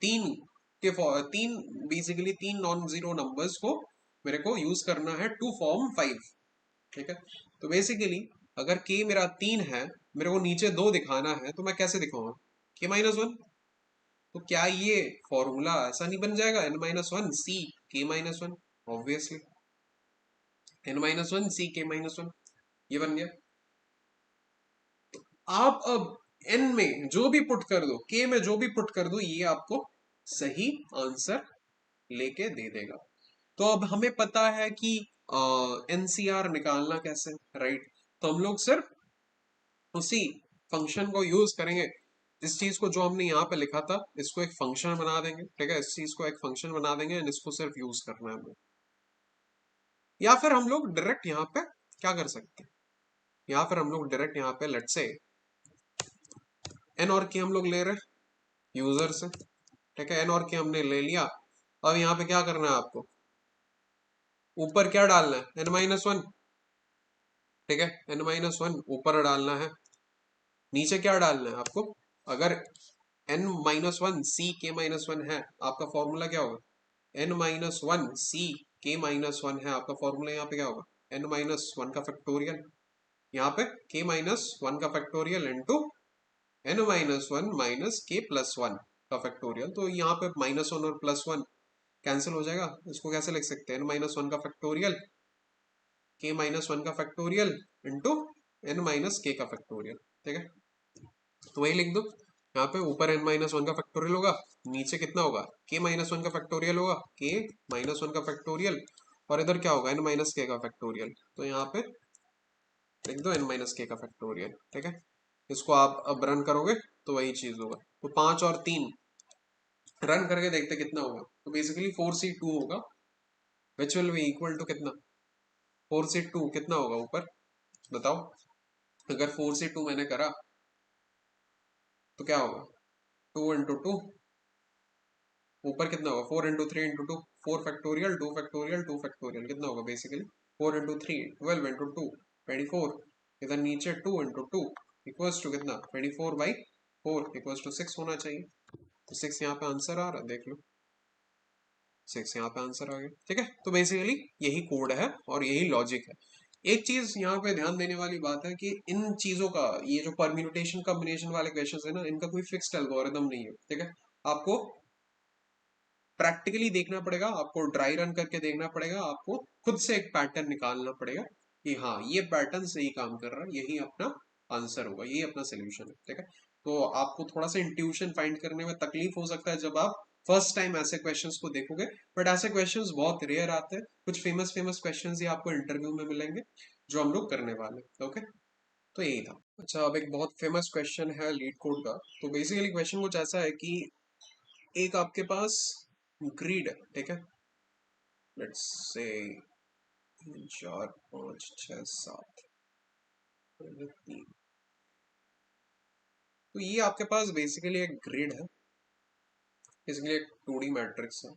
तीन तीन बेसिकली 3 नॉन जीरो नंबर्स को मेरे को यूज करना है टू फॉर्म 5, ठीक है। तो बेसिकली अगर k मेरा 3 है, मेरे को नीचे 2 दिखाना है, तो मैं कैसे दिखाऊंगा, k-1। तो क्या ये फॉर्मूला ऐसा नहीं बन जाएगा, n-1 c k-1, obviously n-1 c k-1, ये बन गया। आप अब n में जो भी पुट कर दो, k में जो भी पुट कर दो, ये आपको सही आंसर लेके दे देगा। तो अब हमें पता है कि एनसीआर निकालना कैसे, राइट। तो हम लोग सिर्फ उसी फंक्शन को यूज करेंगे, इस चीज को जो हमने यहाँ पे लिखा था इसको एक फंक्शन बना देंगे, ठीक है। इस चीज को एक फंक्शन बना देंगे एंड इसको सिर्फ यूज करना है हमें। या फिर हम लोग डायरेक्ट यहाँ पे क्या कर सकते हैं, या फिर हम लोग डायरेक्ट यहाँ पे लेट्स से एन और के हम लोग ले रहे यूजर से, ठीक है। एन और के हमने ले लिया। अब यहाँ पे क्या करना है आपको, ऊपर क्या डालना है, n-1, ठीक है। n-1 ऊपर डालना है, नीचे क्या डालना है आपको, अगर n-1 c k-1 है, आपका फॉर्मूला क्या होगा, n-1 c k-1 है आपका फॉर्मूला, यहाँ पे क्या होगा, n-1 का फैक्टोरियल, यहाँ पे k-1 का factorial into n-1 minus k+1 का फैक्टोरियल। तो यहाँ पे -1 और +1 कैंसिल हो जाएगा, इसको कैसे लिख सकते हैं, n-1 का फैक्टोरियल k-1 का फैक्टोरियल इंटू n-k का फैक्टोरियल, ठीक है। तो वही लिख दो, यहाँ पे ऊपर n-1 का फैक्टोरियल होगा, नीचे कितना होगा, k-1 का फैक्टोरियल होगा, k-1 का फैक्टोरियल, और इधर क्या होगा, n-k का फैक्टोरियल। तो यहाँ पे लिख दो n-k का फैक्टोरियल, ठीक है। इसको आप अब रन करोगे तो वही चीज होगा। तो 5 और 3 रन करके देखते कितना होगा। तो बेसिकली 4C2 होगा, which will be equal to कितना, 4C2 कितना होगा ऊपर बताओ, अगर 4 से 2 मैंने करा तो क्या होगा, 2 into 2, ऊपर कितना होगा, 4 into 3 into 2, 4 factorial, 2 factorial, 2 factorial, कितना होगा बेसिकली 4 into 3, 12 into 2, 24, इधर नीचे 2 into 2 इक्वल्स टू कितना, 24/4 इक्वल्स टू 6 होना चाहिए। तो 6 यहाँ पे आंसर आ रहा है, देख लो 6 यहाँ पे आंसर आ गया। ठीक है, तो बेसिकली यही कोड है और यही लॉजिक है। एक चीज यहाँ पे ध्यान देने वाली बात है कि इन चीजों का, ये जो परम्यूटेशन कॉम्बिनेशन वाले क्वेश्चंस है ना, इनका कोई फिक्स्ड एल्गोरिदम नहीं है। ठीक है, आपको प्रैक्टिकली देखना पड़ेगा, आपको ड्राई रन करके देखना पड़ेगा, आपको खुद से एक पैटर्न निकालना पड़ेगा कि हाँ ये पैटर्न सही काम कर रहा है, यही अपना आंसर होगा, यही अपना सोल्यूशन है। ठीक है, तो आपको थोड़ा सा इंट्यूशन फाइंड करने में तकलीफ हो सकता है जब आप फर्स्ट टाइम ऐसे क्वेश्चंस को देखोगे, बट ऐसे क्वेश्चंस बहुत रेयर आते हैं। कुछ फेमस फेमस क्वेश्चंस ही आपको इंटरव्यू में मिलेंगे जो हम लोग करने वाले हैं। ओके, तो यही था। अच्छा, अब एक बहुत फेमस क्वेश्चन है लीड कोड का। तो बेसिकली क्वेश्चन कुछ ऐसा है कि एक आपके पास ग्रिड है, ठीक है, लेट्स से 3 4 5 6 7 3। तो ये आपके पास बेसिकली एक ग्रिड है, बेसिकली एक 2D मैट्रिक्स है।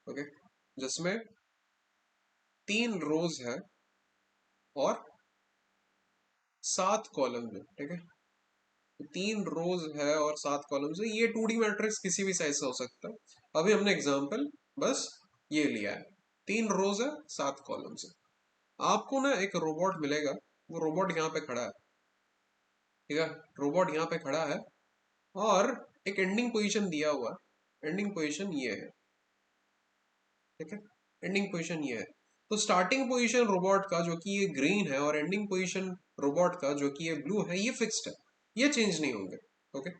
ओके, जिसमें 3 रोज है और 7 कॉलम है। ठीक है, तो 3 रोज है और 7 कॉलम्स है। ये 2D मैट्रिक्स किसी भी साइज से हो सकता है। अभी हमने एग्जांपल बस ये लिया है, 3 रोज है 7 कॉलम्स है। आपको ना एक रोबोट मिलेगा, वो रोबोट यहाँ पे खड़ा है। ठीक है, रोबोट यहाँ पे खड़ा है और एक एंडिंग पोजीशन दिया हुआ है, एंडिंग पोजीशन ये है। ठीक है, एंडिंग पोजीशन ये है। तो स्टार्टिंग पोजीशन रोबोट का जो कि ये ग्रीन है और एंडिंग पोजीशन रोबोट का जो कि ये ब्लू है, ये फिक्स्ड है, ये चेंज नहीं होंगे। ओके,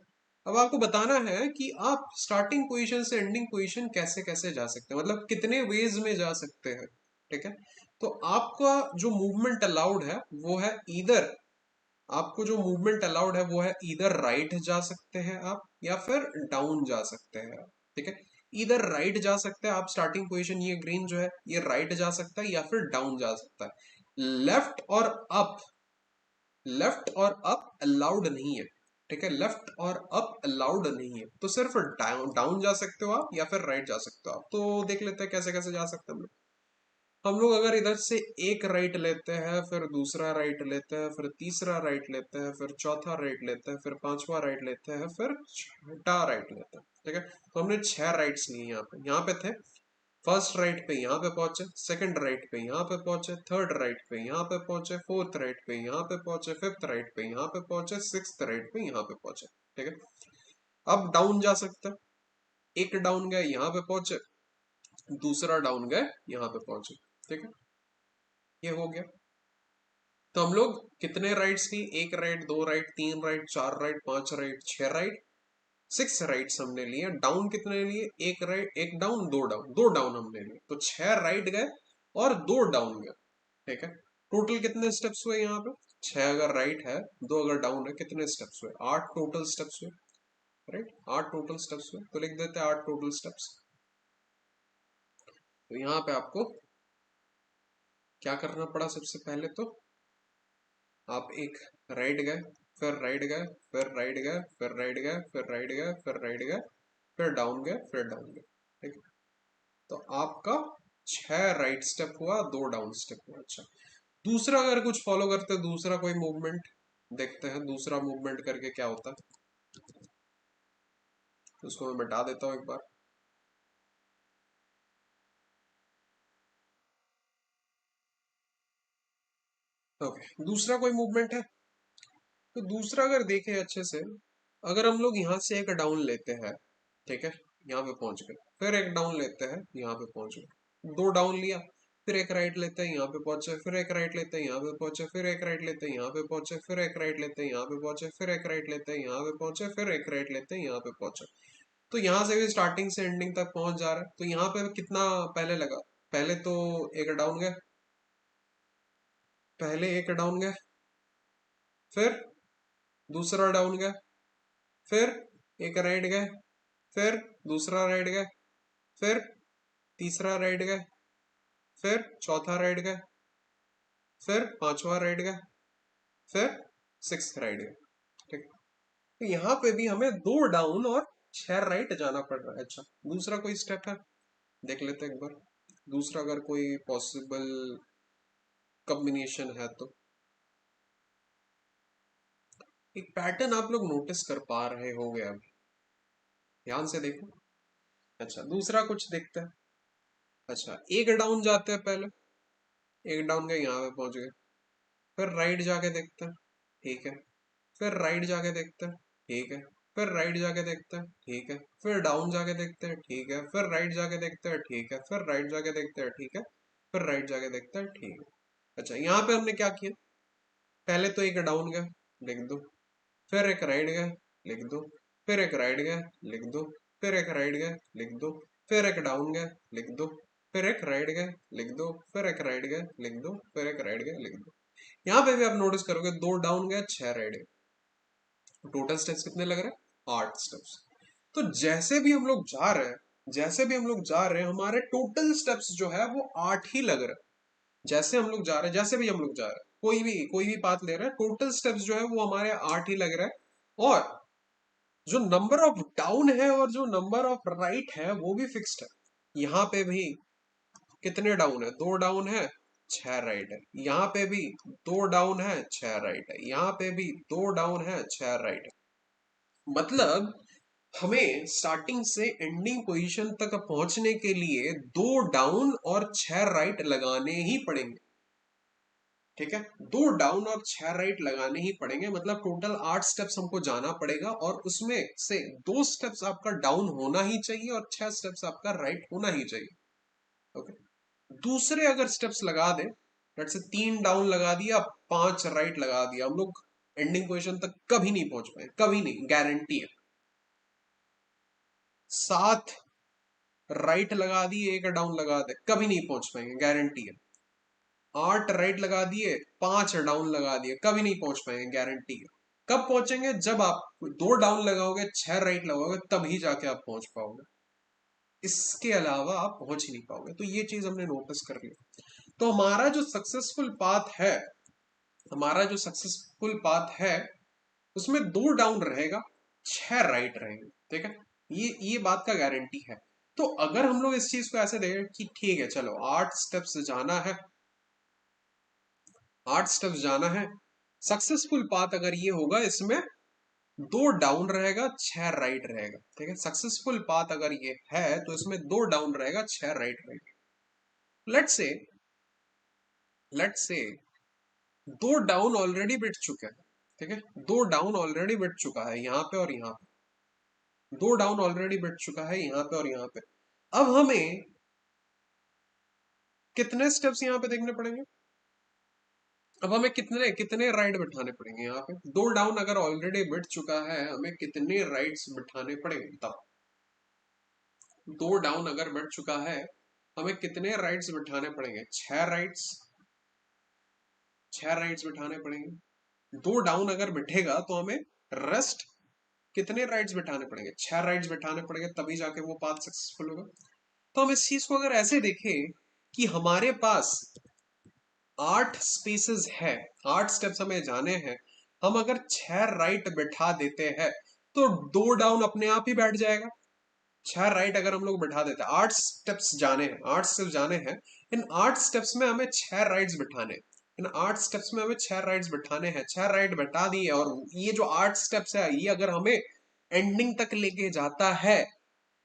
अब आपको बताना है कि आप स्टार्टिंग पोजीशन से एंडिंग पोजीशन कैसे कैसे जा सकते हैं, मतलब कितने वेज में जा सकते हैं। ठीक है, तो आपका जो मूवमेंट अलाउड है वो है इधर, आपको जो मूवमेंट अलाउड है वो है इधर राइट जा सकते हैं आप या फिर डाउन जा सकते हैं आप। ठीक है, इधर राइट जा सकते हैं आप, स्टार्टिंग पोजीशन ये ग्रीन जो है ये राइट जा सकता है या फिर डाउन जा सकता है। लेफ्ट और अप, लेफ्ट और अप अलाउड नहीं है। ठीक है, लेफ्ट और अप अलाउड नहीं है, तो सिर्फ डाउन डाउन जा सकते हो आप या फिर राइट जा सकते हो आप। तो देख लेते हैं कैसे कैसे जा सकते हैं हम लोग। अगर इधर से एक राइट लेते हैं, फिर दूसरा राइट लेते हैं, फिर तीसरा राइट लेते हैं, फिर चौथा राइट लेते हैं, फिर पांचवा राइट लेते हैं, फिर छठा राइट लेते हैं। ठीक है, तो हमने 6 राइट्स लिए यहाँ पे थे। फर्स्ट राइट पे यहाँ पे पहुंचे, सेकंड राइट पे यहाँ पे पहुंचे, थर्ड राइट पे यहाँ पे पहुंचे, फोर्थ राइट पे यहाँ पे पहुंचे, फिफ्थ राइट पे यहाँ पे पहुंचे, सिक्स्थ राइट पे यहाँ पे पहुंचे। ठीक है, अब डाउन जा सकते हैं, एक डाउन गए यहाँ पे पहुंचे, दूसरा डाउन गए यहाँ पे पहुंचे। ठीक है, ये हो गया। तो हम लोग कितने राइट्स की, एक राइट, दो राइट, तीन राइट, चार राइट, पांच राइट, 6 राइट, 6 राइट्स हमने लिए। डाउन कितने लिए, एक राइट, एक डाउन, दो डाउन, दो डाउन हमने लिए, तो 6 राइट गए और दो डाउन गए। ठीक है, टोटल कितने स्टेप्स हुए यहाँ पे, 6 अगर राइट है, दो अगर डाउन है, कितने स्टेप्स हुए, 8 टोटल स्टेप्स हुए। राइट, 8 टोटल स्टेप्स हुए, तो लिख देते हैं 8 टोटल स्टेप्स। तो यहाँ पे आपको क्या करना पड़ा, सबसे पहले तो आप एक राइट गए, फिर राइट गए, फिर राइट गए, फिर राइट गए, फिर राइट गए, फिर राइट गए, फिर डाउन गए, फिर डाउन गए। ठीक है, तो आपका 6 राइट स्टेप हुआ, दो डाउन स्टेप हुआ। अच्छा, दूसरा अगर कुछ फॉलो करते हैं, दूसरा कोई मूवमेंट देखते हैं, दूसरा मूवमेंट करके क्या होता है, उसको मैं मिटा देता हूं एक बार। ओके, दूसरा कोई मूवमेंट है, तो दूसरा अगर देखें अच्छे से, अगर हम लोग यहाँ से एक डाउन लेते हैं, ठीक है, यहाँ पे पहुंच गए, फिर एक डाउन लेते हैं, यहाँ पे पहुंच गए, दो डाउन लिया, फिर एक राइट लेते हैं, यहाँ पे पहुंचे, फिर एक राइट लेते हैं, यहाँ पे पहुंचे, फिर एक राइट लेते हैं, यहाँ पे पहुंचे, फिर एक राइट लेते हैं, यहाँ पे पहुंचे, फिर एक राइट लेते हैं, यहाँ पे पहुंचे, फिर एक राइट लेते हैं, यहाँ पे पहुंचे। तो यहाँ से भी स्टार्टिंग से एंडिंग तक पहुंच जा रहा है। तो यहाँ पे कितना पहले लगा, पहले तो एक डाउन गए, पहले एक डाउन गए, फिर दूसरा डाउन गए, फिर एक राइट गए, फिर दूसरा राइट गए, फिर तीसरा राइट गए, फिर चौथा राइट गए, फिर पांचवा राइट गए, फिर 6 राइट गए। ठीक, तो यहाँ पे भी हमें 2 डाउन और 6 राइट जाना पड़ रहा है। अच्छा, दूसरा कोई स्टेप है, देख लेते हैं एक बार। दूसरा अगर कोई पॉसिबल कॉम्बिनेशन है तो एक पैटर्न आप लोग नोटिस कर पा रहे होंगे, अभी ध्यान से देखो। अच्छा, दूसरा कुछ देखते हैं। अच्छा, एक डाउन जाते हैं पहले, एक डाउन गए यहाँ पे पहुंच गए, फिर राइट जाके देखते हैं, ठीक है, फिर राइट जाके देखते हैं, ठीक है, फिर राइट जाके देखते हैं, ठीक है, फिर डाउन जाके देखते हैं, ठीक है, फिर राइट जाके देखते हैं, ठीक है, फिर राइट जाके देखते हैं, ठीक है, फिर राइट जाके देखते हैं, ठीक है। अच्छा, यहाँ पे हमने क्या किया, पहले तो एक डाउन गया, लिख दो, फिर एक राइट गया, लिख दो, फिर एक राइट गया, लिख दो, फिर एक राइट गया, लिख दो, फिर एक डाउन गया, लिख दो, फिर एक राइट गया, लिख दो, फिर एक राइट गया, लिख दो, फिर एक राइट गया, लिख दो। यहाँ पे भी आप नोटिस करोगे 2 डाउन गया, 6 राइट गया, टोटल स्टेप्स कितने लग रहे हैं, 8 स्टेप्स। तो जैसे भी हम लोग जा रहे हैं, जैसे भी हम लोग जा रहे हैं, हमारे टोटल स्टेप्स जो है वो 8 ही लग रहे हैं। जैसे हम लोग जा रहे हैं, जैसे भी हम लोग जा रहे हैं, कोई भी पाथ ले रहे हैं, टोटल स्टेप्स जो है वो हमारे 8 ही लग रहे हैं। और जो नंबर ऑफ डाउन है और जो नंबर ऑफ राइट है वो भी फिक्स्ड है। यहाँ पे भी कितने डाउन है, 2 डाउन है, 6 राइट है। यहाँ पे भी 2 डाउन है, 6 राइट है। यहाँ पे भी 2 डाउन है, 6 राइट है। मतलब हमें स्टार्टिंग से एंडिंग पोजीशन तक पहुंचने के लिए 2 डाउन और 6 राइट लगाने ही पड़ेंगे। ठीक है, 2 डाउन और 6 राइट लगाने ही पड़ेंगे, मतलब टोटल 8 स्टेप्स हमको जाना पड़ेगा, और उसमें से 2 स्टेप्स आपका डाउन होना ही चाहिए और 6 स्टेप्स आपका राइट होना ही चाहिए। ओके, दूसरे अगर स्टेप्स लगा दे, लेट्स से 3 डाउन लगा दिया, 5 राइट लगा दिया, हम लोग एंडिंग पोजीशन तक कभी नहीं पहुंच पाए, कभी नहीं, गारंटी है। 7 राइट लगा दिए, 1 डाउन लगा दे, कभी नहीं पहुंच पाएंगे, गारंटी है। 8 राइट लगा दिए, 5 डाउन लगा दिए, कभी नहीं पहुंच पाएंगे, गारंटी है। कब पहुंचेंगे, जब आप 2 डाउन लगाओगे, 6 राइट लगाओगे, तभी जाके आप पहुंच पाओगे। इसके अलावा आप पहुंच ही नहीं पाओगे। तो ये चीज हमने नोटिस कर लिया। तो हमारा जो सक्सेसफुल पाथ है, हमारा जो सक्सेसफुल पाथ है, उसमें 2 डाउन रहेगा, 6 राइट रहेंगे। ठीक है, ये बात का गारंटी है। तो अगर हम लोग इस चीज को ऐसे देखें कि ठीक है, चलो 8 स्टेप्स जाना है, 8 स्टेप्स जाना है, सक्सेसफुल पाथ अगर ये होगा, इसमें 2 डाउन रहेगा, 6 राइट रहेगा। ठीक है, सक्सेसफुल पाथ अगर ये है तो इसमें 2 डाउन रहेगा, 6 राइट रहेगा। Let's say 2 down already bit चुके हैं। ठीक है, 2 डाउन ऑलरेडी बिट चुका है यहाँ पे और यहाँ पे, 2 डाउन ऑलरेडी बिट चुका है यहाँ पे और यहाँ पे। अब हमें कितने स्टेप्स यहाँ पे देखने पड़ेंगे, अब हमें कितने कितने राइट बिठाने पड़ेंगे यहाँ पे। 2 डाउन अगर ऑलरेडी बिठ चुका है, हमें कितने राइट्स बिठाने पड़ेंगे तब। 2 डाउन अगर बिठ चुका है, हमें कितने राइट्स बिठाने पड़ेंगे, 6 राइट्स, 6 राइट्स बिठाने पड़ेंगे। 2 डाउन अगर बिठेगा तो हमें रेस्ट कितने राइट्स बिठाने पड़ेंगे, 6 राइट्स बिठाने पड़ेंगे, तभी जाके वो पाथ सक्सेसफुल होगा। तो हम इस चीज को अगर ऐसे देखें कि हमारे पास 8 स्पेसेस है, 8 स्टेप्स हमें जाने हैं, हम अगर 6 राइट बैठा देते हैं तो 2 डाउन अपने आप ही बैठ जाएगा। 6 राइट अगर हम लोग बैठा देते हैं, 8 स्टेप्स जाने हैं, 8 स्टेप्स जाने हैं, इन 8 स्टेप्स में हमें 6 राइट्स बिठाने, इन 8 स्टेप्स में हमें 6 राइट्स बिठाने हैं। 6 राइट बैठा दिए, और ये जो 8 स्टेप्स है, ये अगर हमें एंडिंग तक लेके जाता है,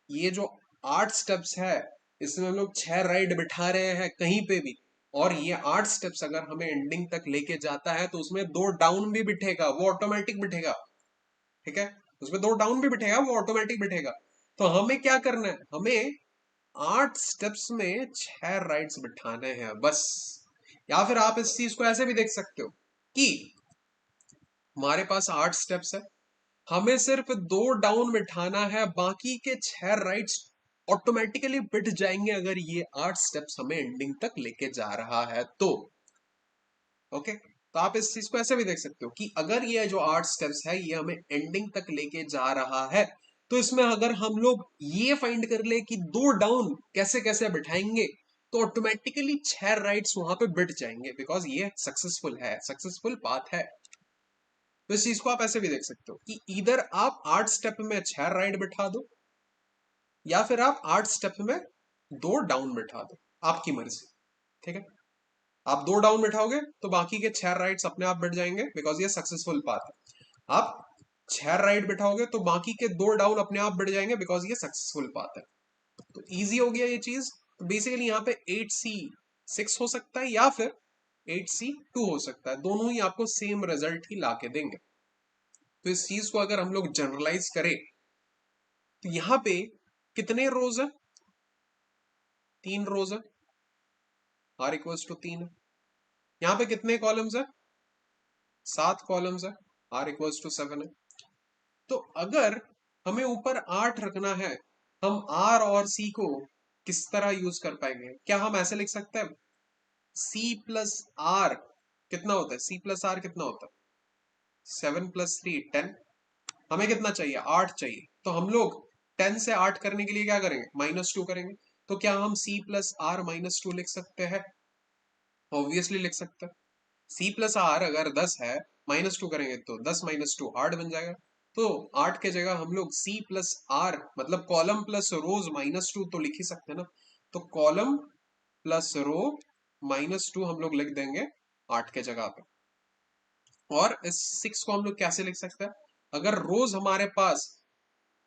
ये जो 8 स्टेप्स है, इसमें हम लोग 6 राइड बिठा रहे हैं कहीं पे भी, और ये 8 स्टेप्स अगर हमें एंडिंग तक लेके जाता है, तो उसमें 2 डाउन भी बिठेगा, वो ऑटोमेटिक बिठेगा। ठीक है, उसमें 2 डाउन भी बिठेगा, वो ऑटोमेटिक बिठेगा। तो हमें क्या करना है, हमें 8 स्टेप्स में 6 राइड्स बिठाने हैं बस। या फिर आप इस चीज को ऐसे भी देख सकते हो कि हमारे पास 8 स्टेप्स है, हमें सिर्फ 2 डाउन बिठाना है, बाकी के 6 राइट्स ऑटोमेटिकली बिठ जाएंगे अगर ये 8 स्टेप्स हमें एंडिंग तक लेके जा रहा है तो। ओके, तो आप इस चीज को ऐसे भी देख सकते हो कि अगर ये जो 8 स्टेप्स है, ये हमें एंडिंग तक लेके जा रहा है, तो इसमें अगर हम लोग ये फाइंड कर ले कि 2 डाउन कैसे कैसे बिठाएंगे, तो ऑटोमेटिकली 6 राइट्स वहां पे बिठ जाएंगे, बिकॉज ये सक्सेसफुल है, सक्सेसफुल पाथ है। तो इस चीज को आप ऐसे भी देख सकते हो कि इधर आप 8 स्टेप में 6 राइट बिठा दो, या फिर आप 8 स्टेप में 2 डाउन बिठा दो, आपकी मर्जी। ठीक है, आप 2 डाउन बिठाओगे तो बाकी के 6 राइट्स अपने आप बैठ जाएंगे, बिकॉज ये सक्सेसफुल पाथ है। आप 6 राइट बिठाओगे तो बाकी के 2 डाउन अपने आप बैठ जाएंगे, बिकॉज ये सक्सेसफुल पाथ है। तो इजी हो गया ये चीज। तो बेसिकली यहाँ पे 8C6 हो सकता है या फिर 8C2 हो सकता है, दोनों ही आपको सेम रिजल्ट ही ला के देंगे। तो इस चीज को अगर हम लोग जनरलाइज करें तो यहाँ पे कितने रोज है? 3 रोज है, आर इक्वल्स टू 3 है। यहाँ पे कितने कॉलम्स है? 7 कॉलम्स है, आर इक्वल्स टू 7 है। तो अगर हमें ऊपर 8 रखना है, हम आर और सी को किस तरह यूज कर पाएंगे? क्या हम ऐसे लिख सकते हैं, सी प्लस आर कितना होता है? सी प्लस आर कितना होता है? 7 + 3 10। हमें कितना चाहिए? 8 चाहिए। तो हम लोग 10 से 8 करने के लिए क्या करेंगे? -2 करेंगे। तो क्या हम सी प्लस आर -2 लिख सकते हैं? ऑब्वियसली लिख सकते हैं। सी प्लस आर अगर 10 है, -2 करेंगे तो 10 - 2 8 बन जाएगा। तो 8 के जगह हम लोग सी प्लस आर मतलब कॉलम प्लस रोज -2 तो लिख ही सकते हैं ना। तो कॉलम प्लस रो -2 हम लोग लिख देंगे 8 के जगह पे। और इस 6 को हम लोग कैसे लिख सकते हैं? अगर रोज हमारे पास,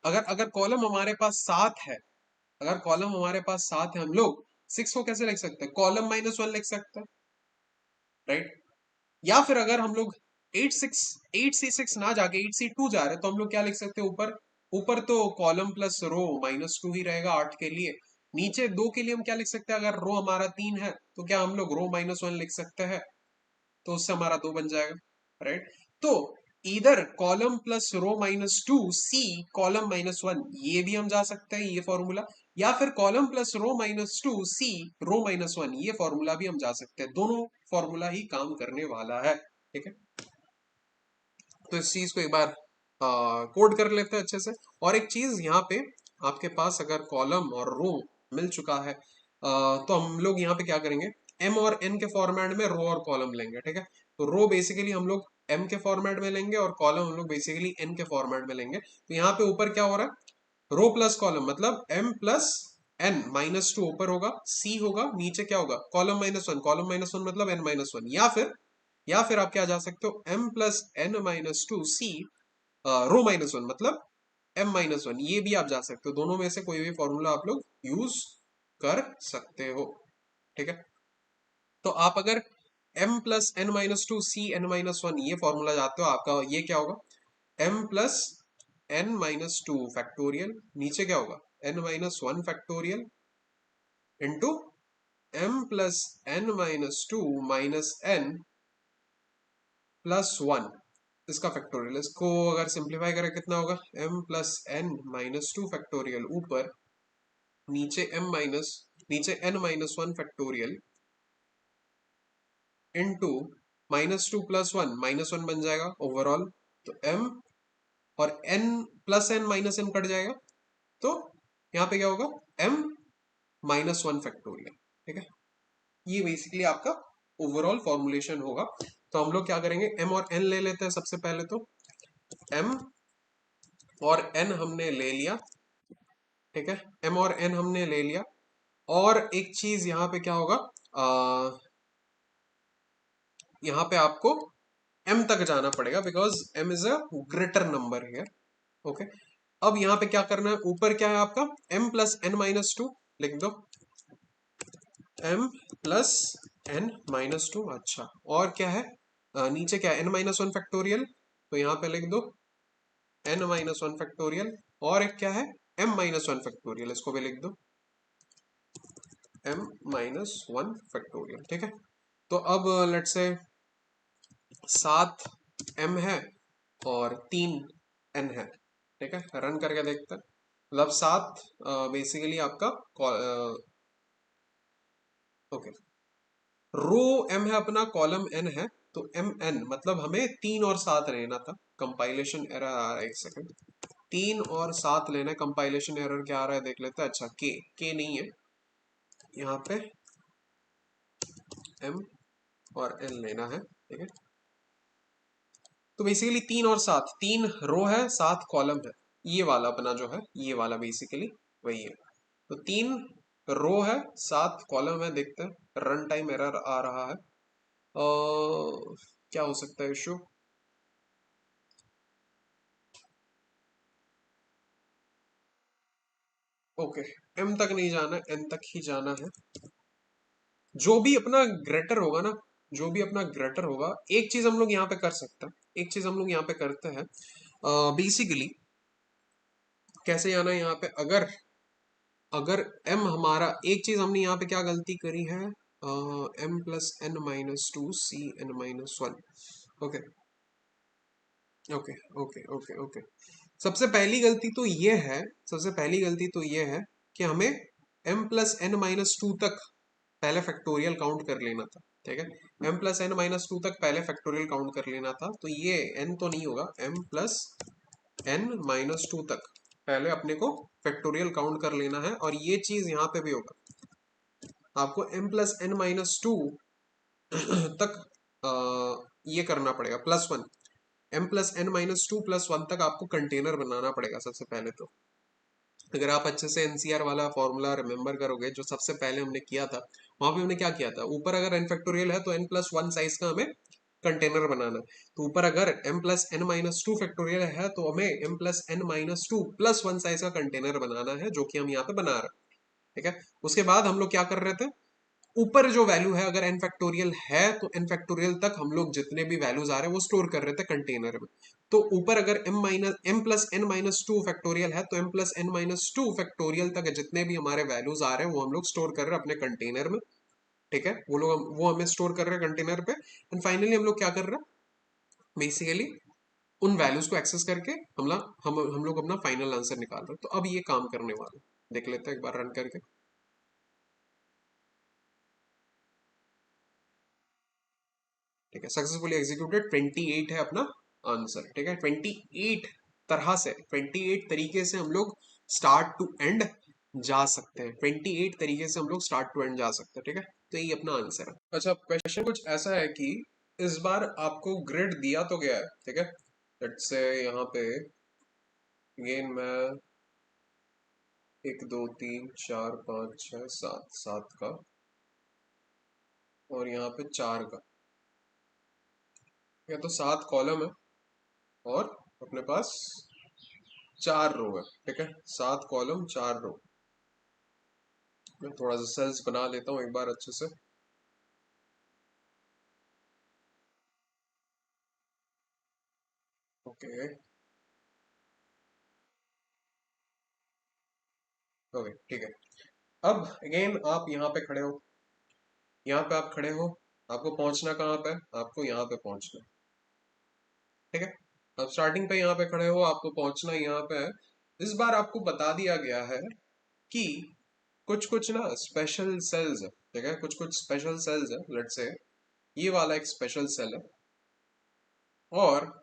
अगर अगर कॉलम हमारे पास 7 है, अगर कॉलम हमारे पास 7 है, हम लोग 6 को कैसे लिख सकते हैं? कॉलम -1 लिख सकते हैं, राइट। या फिर अगर हम लोग 8C6 ना जाके 8C2 जा रहे, तो हम लोग क्या लिख सकते हैं? ऊपर ऊपर तो कॉलम प्लस रो -2 ही रहेगा 8 के लिए। नीचे 2 के लिए हम क्या लिख सकते हैं? अगर रो हमारा 3 है तो क्या हम लोग रो -1 लिख सकते हैं? तो उससे हमारा 2 बन जाएगा, राइट। तो इधर column plus row -2 C column -1, ये भी हम जा सकते हैं, ये फॉर्मूला। या फिर कॉलम प्लस रो -2 सी रो -1, ये फॉर्मूला भी हम जा सकते हैं। दोनों फॉर्मूला ही काम करने वाला है, ठीक है। तो इस चीज को एक बार कोड कर लेते हैं अच्छे से। और एक चीज यहाँ पे, आपके पास अगर कॉलम और रो मिल चुका है, तो हम लोग यहाँ पे क्या करेंगे? एम और एन के फॉर्मेट में रो और कॉलम लेंगे, ठीक है। तो रो बेसिकली हम लोग एम के फॉर्मेट में लेंगे और कॉलम हम लोग बेसिकली एन के फॉर्मेट में लेंगे। तो यहाँ पे ऊपर क्या हो रहा है? रो प्लस कॉलम मतलब एम प्लस एन -2 ऊपर होगा, सी होगा, नीचे क्या होगा? कॉलम -1, कॉलम -1 मतलब एन -1। या फिर आप क्या जा सकते हो? एम प्लस एन -2 सी रो -1 मतलब एम -1, ये भी आप जा सकते हो। दोनों में से कोई भी फॉर्मूला आप लोग यूज कर सकते हो, ठीक है। तो आप अगर m प्लस एन -2 सी n-1 ये फॉर्मूला जाते हो, आपका ये क्या होगा? m प्लस एन -2 फैक्टोरियल, नीचे क्या होगा? n-1 factorial into m plus N -2 -n +1 इसका फैक्टोरियल। इसको अगर सिंप्लीफाई करें कितना होगा? m प्लस एन -2 फैक्टोरियल ऊपर, नीचे n-1 फैक्टोरियल इंटू -2 + 1 -1 बन जाएगा ओवरऑल। तो m और n plus n minus n cut जाएगा, तो यहाँ पे क्या होगा? m -1 फैक्टोरियल, ठीक है। ये बेसिकली आपका ओवरऑल फॉर्मुलेशन होगा। तो हम लोग क्या करेंगे? m और n ले लेते हैं सबसे पहले। तो m और n हमने ले लिया, ठीक है। m और n हमने ले लिया। और एक चीज यहाँ पे क्या होगा? यहाँ पे आपको m तक जाना पड़ेगा, because m is a greater number here, okay. अब यहाँ पे क्या करना है? ऊपर क्या है आपका? m प्लस एन -2 लिख दो, m प्लस एन -2। अच्छा, और क्या है? नीचे क्या है? n-1 फैक्टोरियल, तो यहाँ पे लिख दो n-1 फैक्टोरियल। और एक क्या है? m-1 फैक्टोरियल, इसको भी लिख दो m-1 फैक्टोरियल, ठीक है। तो अब लेट्स से 7 m है और 3 n है, ठीक है। रन करके देखते हैं। मतलब 7 बेसिकली आपका ओके, रो m है अपना, कॉलम n है। तो m n मतलब हमें 3 और 7 लेना था। कंपाइलेशन एरर आ रहा है, एक सेकंड। 3 और 7 लेना है, कंपाइलेशन एरर क्या आ रहा है देख लेते हैं। अच्छा, के नहीं है यहाँ पे, m और n लेना है, ठीक है। तो बेसिकली 3 और 7, 3 रो है 7 कॉलम है, ये वाला अपना जो है ये वाला बेसिकली वही है। तो 3 रो है 7 कॉलम है, देखते हैं रन टाइम एरर आ रहा है। क्या हो सकता है इशू? ओके, एम तक नहीं जाना है, एन तक ही जाना है। जो भी अपना ग्रेटर होगा ना, जो भी अपना ग्रेटर होगा, एक चीज हम लोग यहाँ पे कर सकते हैं, एक चीज हम लोग यहाँ पे करते हैं बेसिकली। कैसे जाना है यहाँ पे? अगर अगर m हमारा, एक चीज हमने यहाँ पे क्या गलती करी है, m+n-2 c n-1। Okay okay okay okay okay. सबसे पहली गलती तो ये है, सबसे पहली गलती तो ये है कि हमें m+n-2 तक पहले फैक्टोरियल काउंट कर लेना था। ठीक है, m+n-2 तक पहले फैक्टोरियल काउंट कर लेना था, तो ये n तो नहीं होगा, m+n-2 तक पहले अपने को फैक्टोरियल काउंट कर लेना है। और ये चीज यहाँ पे भी होगा, आपको m+n-2 तक ये करना पड़ेगा, +1, m+n-2 +1 तक आपको कंटेनर बनाना पड़ेगा सबसे पहले तो। अगर आप अच्छे से एनसीआर वाला फॉर्मूला रिमेम्बर करोगे जो सबसे पहले हमने किया था, वहां पे हमने क्या किया था, ऊपर अगर n फैक्टोरियल है तो n+1 साइज का हमें कंटेनर बनाना है। तो ऊपर अगर m+n-2 फैक्टोरियल है तो हमें m+n-2 +1 साइज का कंटेनर बनाना है, जो कि हम यहाँ पे बना रहे हैं। ठीक है, उसके बाद हम लोग क्या कर रहे थे, ऊपर जो वैल्यू है अगर n फैक्टोरियल है तो n फैक्टोरियल तक हम लोग जितने भी वैल्यूज आ रहे हैं वो स्टोर कर रहे थे कंटेनर में। तो ऊपर अगर m+n-2 फैक्टोरियल है तो m+n-2 फैक्टोरियल तक जितने भी हमारे वैल्यूज आ रहे हैं वो हम लोग स्टोर कर रहे हैं अपने कंटेनर में। ठीक है, वो हमें स्टोर कर रहे हैं कंटेनर पे। एंड फाइनली हम लोग क्या कर रहे हैं, बेसिकली उन वैल्यूज को एक्सेस करके हम लोग अपना फाइनल आंसर निकाल रहे हैं। तो अब ये काम करने वाला है, देख लेते हैं एक बार रन करके। ठीक है, सक्सेसफुली एग्जीक्यूटेड, 28 है अपना आंसर। ठीक है, 28 तरह से, 28 तरीके से हम लोग स्टार्ट टू एंड जा सकते हैं, 28 तरीके से हम लोग स्टार्ट टू एंड जा सकते हैं। ठीक है, तो यही अपना आंसर है। अच्छा, क्वेश्चन कुछ ऐसा है कि इस बार आपको ग्रिड दिया तो गया है। ठीक है, लेट्स से यहाँ पे अगेन मैं 1 2 3 4 5 6 7 7 का, और यहाँ पे 4 का, या तो 7 कॉलम है और अपने पास 4 रो है। ठीक है, 7 कॉलम 4 रो। मैं थोड़ा सा सेल्स बना लेता हूँ एक बार अच्छे से। ओके ओके ठीक है। अब अगेन आप यहाँ पे खड़े हो, यहाँ पे आप खड़े हो, आपको पहुंचना कहाँ पे है? आपको यहाँ पे पहुंचना है। ठीक है, अब स्टार्टिंग पे यहाँ पे खड़े हो, आपको पहुंचना यहाँ पे है। इस बार आपको बता दिया गया है कि कुछ कुछ ना स्पेशल सेल्स है। ठीक है, कुछ कुछ स्पेशल सेल्स है, लेट्स से ये वाला एक स्पेशल सेल है, और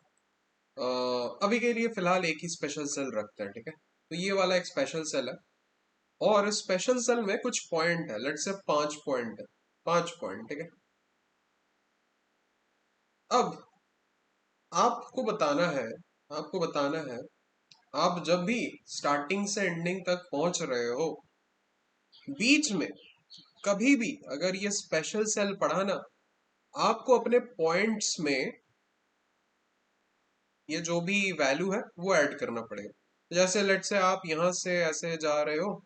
अभी के लिए फिलहाल एक ही स्पेशल सेल रखते हैं। ठीक है, तो ये वाला एक स्पेशल सेल है, और स्पेशल सेल में कुछ पॉइंट है, लेट्स से 5 पॉइंट है, 5 पॉइंट। ठीक है, अब आपको बताना है, आपको बताना है, आप जब भी स्टार्टिंग से एंडिंग तक पहुंच रहे हो, बीच में कभी भी अगर ये स्पेशल सेल पढ़ा ना, आपको अपने पॉइंट्स में ये जो भी वैल्यू है वो ऐड करना पड़ेगा। जैसे लेट से आप यहां से ऐसे जा रहे हो,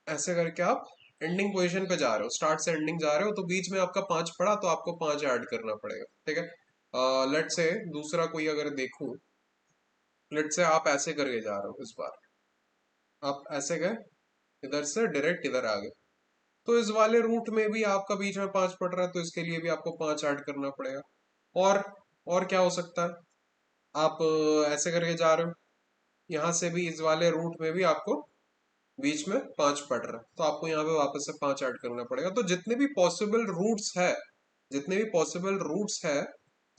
ऐसे करके आप एंडिंग पोजीशन पे जा रहे हो, स्टार्ट से एंडिंग जा रहे हो, तो बीच में आपका 5 पड़ा तो आपको 5 ऐड करना पड़ेगा। ठीक है, लेट से दूसरा कोई अगर देखूं, लेट से आप ऐसे करके जा रहे हो, इस बार आप ऐसे गए, इधर से डायरेक्ट इधर आ गए, तो इस वाले रूट में भी आपका बीच में 5 पड़ रहा है, तो इसके लिए भी आपको 5 ऐड करना पड़ेगा। और और क्या हो सकता है, आप ऐसे करके जा रहे हो, यहाँ से भी इस वाले रूट में भी आपको बीच में 5 पड़ रहा है, तो आपको यहाँ पे वापस से 5 ऐड करना पड़ेगा। तो जितने भी पॉसिबल रूट्स है, जितने भी पॉसिबल रूट्स है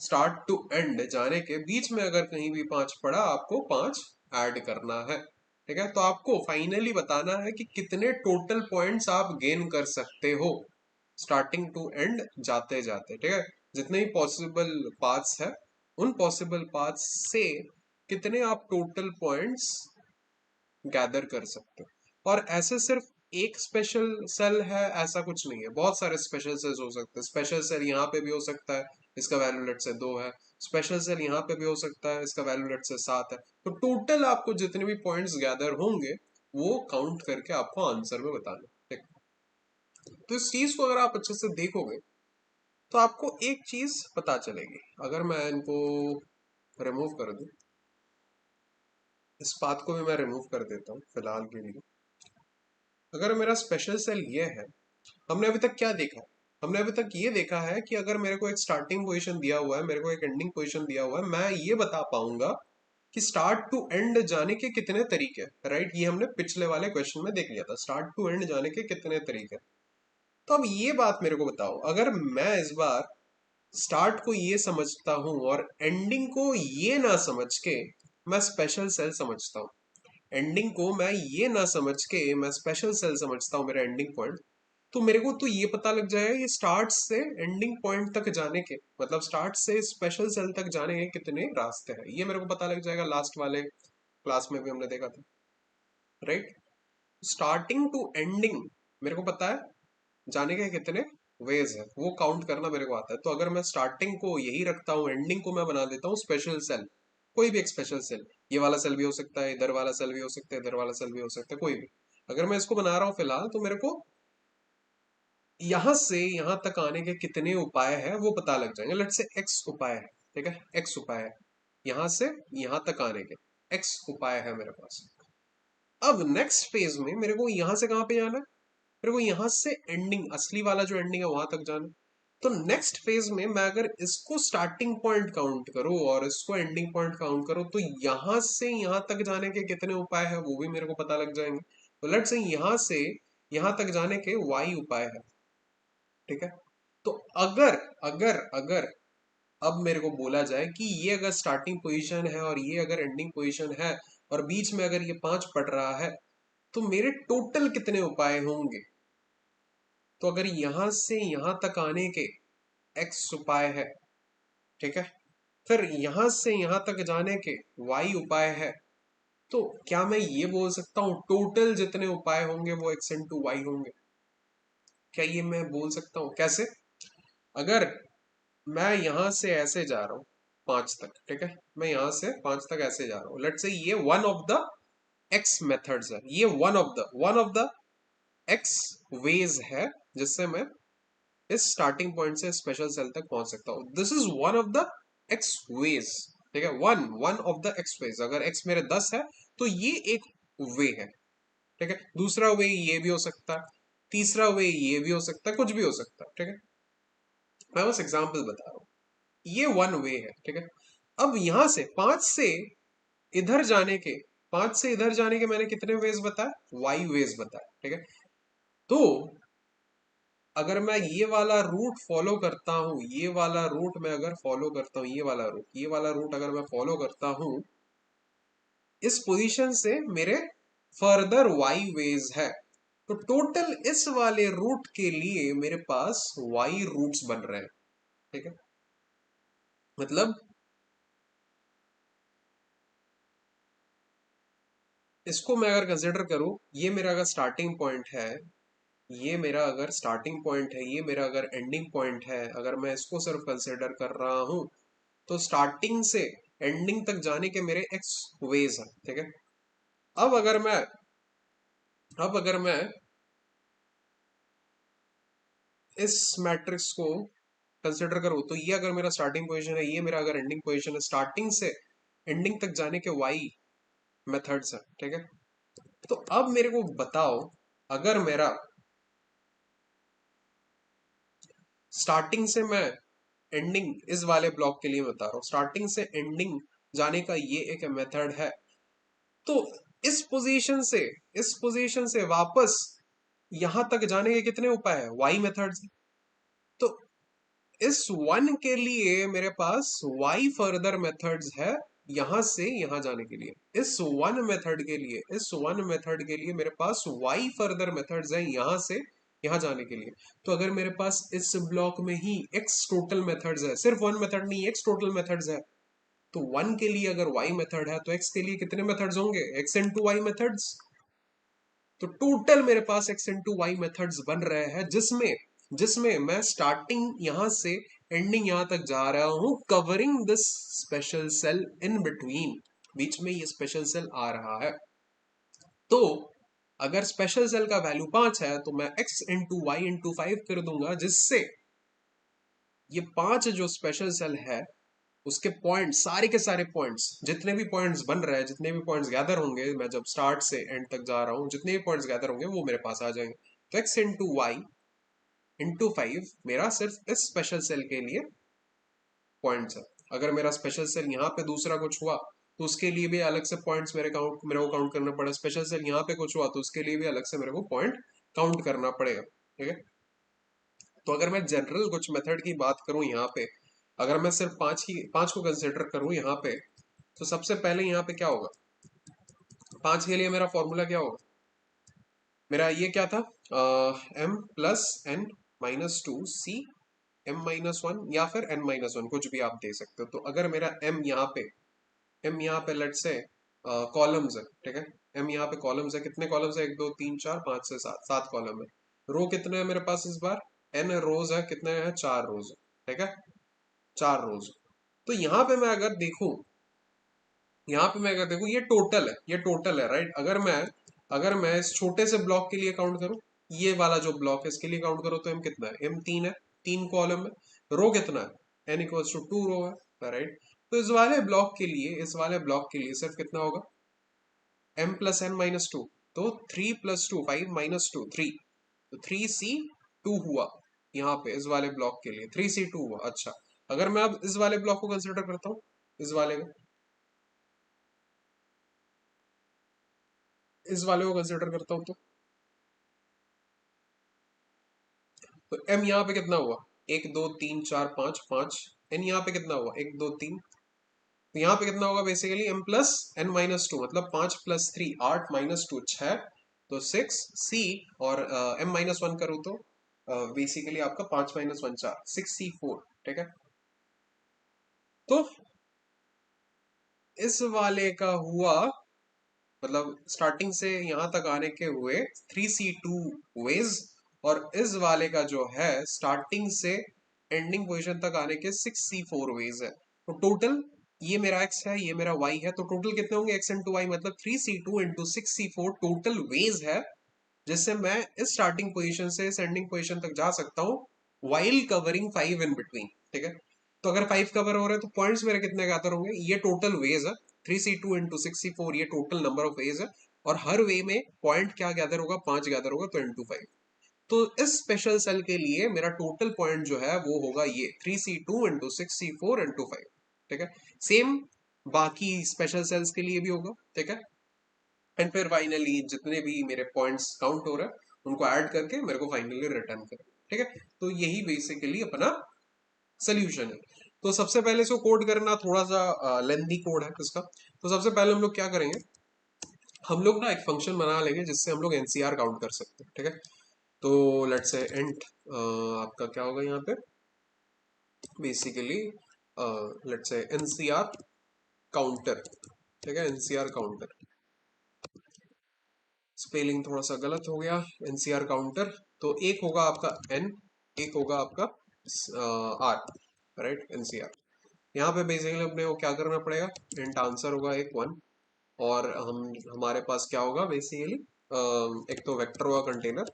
स्टार्ट टू एंड जाने के, बीच में अगर कहीं भी 5 पड़ा, आपको 5 ऐड करना है। ठीक है, तो आपको फाइनली बताना है कि कितने टोटल पॉइंट्स आप गेन कर सकते हो स्टार्टिंग टू एंड जाते जाते। ठीक है, जितने ही पॉसिबल पाथ्स है उन पॉसिबल पाथ्स से कितने आप टोटल पॉइंट्स गैदर कर सकते हो। और ऐसे सिर्फ एक स्पेशल सेल है ऐसा कुछ नहीं है, बहुत सारे स्पेशल सेल्स हो सकते हैं। स्पेशल सेल यहाँ पे भी हो सकता है, इसका वैल्यू लेट से 2 है। स्पेशल सेल यहाँ पे भी हो सकता है, इसका वैल्यू लेट से 7 है। तो टोटल आपको जितने भी पॉइंट्स गैदर होंगे वो काउंट करके आपको आंसर में बताना, ठीक। तो इस चीज को अगर आप अच्छे से देखोगे तो आपको एक चीज पता चलेगी। अगर मैं इनको रिमूव कर दूं, इस पाथ को भी मैं रिमूव कर देता हूँ फिलहाल के लिए। अगर मेरा स्पेशल सेल ये है, हमने अभी तक क्या देखा है? हमने अभी तक ये देखा है कि अगर मेरे को एक स्टार्टिंग पोजीशन दिया हुआ है, मेरे को एक एंडिंग पोजीशन दिया हुआ है, मैं ये बता पाऊंगा कि स्टार्ट टू एंड जाने के कितने तरीके हैं, राइट। ये हमने पिछले वाले क्वेश्चन में देख लिया था, स्टार्ट टू एंड जाने के कितने तरीके हैं। तो अब ये बात मेरे को बताओ, अगर मैं इस बार स्टार्ट को ये समझता हूं और एंडिंग को ये ना समझ के मैं स्पेशल सेल समझता हूँ, एंडिंग को मैं ये ना समझ के मैं स्पेशल सेल समझता हूँ मेरा एंडिंग पॉइंट, तो मेरे को तो ये पता लग जाएगा ये स्टार्ट से एंडिंग पॉइंट तक जाने के, मतलब स्टार्ट से स्पेशल सेल तक जाने के कितने रास्ते हैं, ये मेरे को पता लग जाएगा। लास्ट वाले क्लास में भी हमने देखा था, राइट। स्टार्टिंग टू एंडिंग मेरे को पता है जाने के कितने वेज है, वो काउंट करना मेरे को आता है। तो अगर मैं स्टार्टिंग को यही रखता हूँ, एंडिंग को मैं बना देता हूँ स्पेशल सेल, कोई भी एक स्पेशल सेल, ये वाला सेल भी हो सकता है, इधर वाला सेल भी हो सकता है, इधर वाला सेल भी हो सकता है, कोई भी। अगर मैं इसको बना रहा हूँ फिलहाल, तो मेरे को यहां से यहां तक आने के कितने उपाय है वो पता लग जाएंगे। लेट्स से एक्स उपाय है, ठीक है, एक्स उपाय है यहां से यहां तक आने के, एक्स उपाय है मेरे पास। अब नेक्स्ट फेज में मेरे को यहां से कहां पे जाना है, मेरे को यहां से एंडिंग, असली वाला जो एंडिंग है वहां तक जाना है। तो नेक्स्ट फेज में मैं अगर इसको स्टार्टिंग पॉइंट काउंट करूं और इसको एंडिंग पॉइंट काउंट करूं, तो यहां से यहां तक जाने के कितने उपाय है वो भी मेरे को पता लग जाएंगे। तो लेट्स से यहां से यहां तक जाने के वाई उपाय है, ठीक है। तो अगर अगर अगर अब मेरे को बोला जाए कि ये अगर स्टार्टिंग पोजीशन है और ये अगर एंडिंग पोजीशन है और बीच में अगर ये 5 पड़ रहा है, तो मेरे टोटल कितने उपाय होंगे। तो अगर यहां से यहां तक आने के x उपाय है, ठीक है, फिर यहां से यहां तक जाने के y उपाय है, तो क्या मैं ये बोल सकता हूं टोटल जितने उपाय होंगे वो x इंटू वाई होंगे? क्या ये मैं बोल सकता हूं? कैसे? अगर मैं यहां से ऐसे जा रहा हूं 5 तक, ठीक है, मैं यहां से 5 तक ऐसे जा रहा हूं, लेट्स से ये one of the X methods है, ये one of the X ways है जिससे मैं इस स्टार्टिंग पॉइंट से स्पेशल सेल तक पहुंच सकता हूं। This is one of the X ways, ठीक है, one one of the X ways. अगर एक्स मेरे 10 है तो ये एक वे है, ठीक है। दूसरा वे ये भी हो सकता है, तीसरा वे ये भी हो सकता है, कुछ भी हो सकता है, ठीक है। मैं बस एग्जाम्पल बता रहा हूँ, ये वन वे है, ठीक है। अब यहां से 5 से इधर जाने के, 5 से इधर जाने के मैंने कितने वेज बताए? वाई वेज बताए, ठीक है। तो अगर मैं ये वाला रूट फॉलो करता हूं, ये वाला रूट मैं अगर फॉलो करता हूं, ये वाला रूट अगर मैं फॉलो करता हूं, इस पोजीशन से मेरे फर्दर वाई वेज है, तो टोटल इस वाले रूट के लिए मेरे पास वाई रूट्स बन रहे हैं, ठीक है। मतलब इसको मैं अगर कंसिडर करूं, ये मेरा अगर स्टार्टिंग पॉइंट है, ये मेरा अगर स्टार्टिंग पॉइंट है, ये मेरा अगर एंडिंग पॉइंट है, अगर मैं इसको सिर्फ कंसिडर कर रहा हूं, तो स्टार्टिंग से एंडिंग तक जाने के मेरे एक्स वेज हैं, ठीक है। अब अगर मैं अब अगर मैं इस मैट्रिक्स को कंसिडर करूं, तो ये अगर मेरा स्टार्टिंग पोजीशन है, ये मेरा अगर एंडिंग पोजीशन है, स्टार्टिंग से एंडिंग तक जाने के वाई मेथड्स हैं, ठीक है। तो अब मेरे को बताओ, अगर मेरा स्टार्टिंग से मैं एंडिंग, इस वाले ब्लॉक के लिए बता रहा हूं, स्टार्टिंग से एंडिंग जाने का ये एक मेथड है, तो इस पोजीशन से वापस यहां तक जाने के कितने उपाय है? Y methods. तो इस वन के लिए मेरे पास वाई फर्दर मेथड्स है यहां से यहां जाने के लिए। इस वन मेथड के लिए मेरे पास वाई फर्दर मेथड्स है यहां से यहाँ जाने के लिए। तो अगर मेरे पास इस ब्लॉक में ही एक्स टोटल मेथड्स है, सिर्फ वन मेथड नहीं, एक्स टोटल मेथड्स है, तो वन के लिए अगर वाई मेथड है तो एक्स के लिए कितने मेथड्स होंगे, एक्स इंटू वाई मेथड्स। तो टोटल मेरे पास एक्स इंटू वाई मेथड्स बन रहे हैं, जिसमें जिसमें मैं स्टार्टिंग यहां से एंडिंग यहां तक जा रहा हूं, covering this special cell in between, बीच में ये स्पेशल सेल आ रहा है। तो अगर स्पेशल सेल का वैल्यू 5 है तो मैं x इंटू वाई इंटू 5 कर दूंगा, जिससे ये 5 जो स्पेशल सेल है उसके पॉइंट, सारे के सारे पॉइंट्स, जितने भी पॉइंट्स बन रहे हैं, जितने भी पॉइंट्स गैदर होंगे, मैं जब स्टार्ट से एंड तक जा रहा हूं, जितने भी पॉइंट्स गैदर होंगे वो मेरे पास आ जाएंगे। तो x इंटू वाई इंटू 5 मेरा सिर्फ इस स्पेशल सेल के लिए पॉइंट्स है। अगर मेरा स्पेशल सेल यहाँ पे दूसरा कुछ हुआ तो उसके लिए भी अलग से पॉइंट्स मेरे को काउंट करना पड़ेगा। स्पेशल सेल यहाँ पे कुछ हुआ तो उसके लिए भी अलग से मेरे को पॉइंट काउंट करना पड़ेगा, ठीक है। तो अगर मैं जनरल कुछ मेथड की बात करूं यहाँ पे, अगर मैं सिर्फ पांच को कंसिडर करूं यहाँ पे, तो सबसे पहले यहाँ पे क्या होगा, 5 के लिए मेरा फॉर्मूला क्या होगा, मेरा ये क्या था, m plus N minus two C m-1 या फिर n-1, कुछ भी आप दे सकते हो। तो अगर मेरा m यहाँ पे लेट से कॉलम्स है, ठीक है, m यहाँ पे कॉलम्स है, कितने कॉलम्स है, 1 2 3 4 5 से 7, 7 कॉलम है। रो कितने हैं मेरे पास इस बार, n रोज है, कितने हैं, 4 रोज, ठीक है, 4 रोज। तो यहाँ पे मैं अगर देखूं ये टोटल है, ये टोटल है, राइट। अगर मैं इस छोटे से ब्लॉक के लिए काउंट करूं, ये वाला जो ब्लॉक है इसके लिए काउंट करो, तो एम कितना है, एम 3 है, 3 कॉलम है। रो कितना है, एन इक्वल्स टू 2 रो है, राइट। तो इस वाले ब्लॉक के लिए सिर्फ कितना होगा, M plus N minus two, तो 3 प्लस टू 5 माइनस टू 3, तो 3c2 हुआ। यहाँ पे इस वाले ब्लॉक के लिए 3c2 हुआ। अच्छा, अगर मैं अब इस वाले ब्लॉक को कंसिडर करता हूँ, इस वाले को कंसिडर करता हूँ, तो m यहाँ पे कितना हुआ, 1 2 3 4 5 5, n यहाँ पे कितना हुआ, 1 2 3, तो यहाँ पे कितना होगा basically m plus N minus two, मतलब 5 प्लस 3 8 माइनस टू 6, तो 6 c, और m माइनस वन करूँ तो बेसिकली आपका 5 माइनस वन 4, 6c4, ठीक है। तो इस वाले का हुआ, मतलब स्टार्टिंग से यहां तक आने के हुए 3c2 वेज, और इस वाले का जो है स्टार्टिंग से एंडिंग पोजीशन तक आने के 6c4 वेज है। तो टोटल ये मेरा x है, ये मेरा y है, तो टोटल कितने होंगे, x इंटू वाई, मतलब 3c2 into 6c4 total veg है, जिससे मैं इस स्टार्टिंग पोजीशन से इस एंडिंग पोजीशन तक जा सकता हूँ, वाइल कवरिंग 5 इन बिटवीन, ठीक है। तो अगर 5 कवर हो रहे हैं तो पॉइंट्स मेरे कितने गैदर होंगे, ये टोटल वेज है, 3c2 इंटू 6c4, ये टोटल नंबर ऑफ वेज है, और हर वे में पॉइंट क्या गैदर होगा, 5 गैदर होगा, तो इंटू 5। तो इस स्पेशल सेल के लिए मेरा टोटल पॉइंट जो है वो होगा ये 3c2 इंटू 6c4 इंटू 5, ठीक है। सेम बाकी स्पेशल सेल्स के लिए भी होगा, ठीक है। एंड फिर फाइनली जितने भी मेरे पॉइंट्स काउंट हो रहा है उनको ऐड करके मेरे को फाइनली रिटर्न करें, ठीक है। तो यही बेसिकली अपना सोल्यूशन है। तो सबसे पहले इसको कोड करना थोड़ा सा लेंदी कोड है इसका। तो सबसे पहले हम लोग क्या करेंगे, हम लोग ना एक फंक्शन बना लेंगे जिससे हम लोग एनसीआर काउंट कर सकते हैं, ठीक है। तो लेट्स से इंट आपका क्या होगा यहाँ पे, basically let's say NCR counter, ठीक है, एनसीआर काउंटर, स्पेलिंग थोड़ा सा गलत हो गया, एनसीआर काउंटर। तो एक होगा आपका एन, एक होगा आपका आर, राइट, एनसीआर। यहाँ पे बेसिकली अपने को क्या करना पड़ेगा, इंट आंसर होगा एक 1, और हमारे पास क्या होगा बेसिकली, एक तो वेक्टर होगा कंटेनर,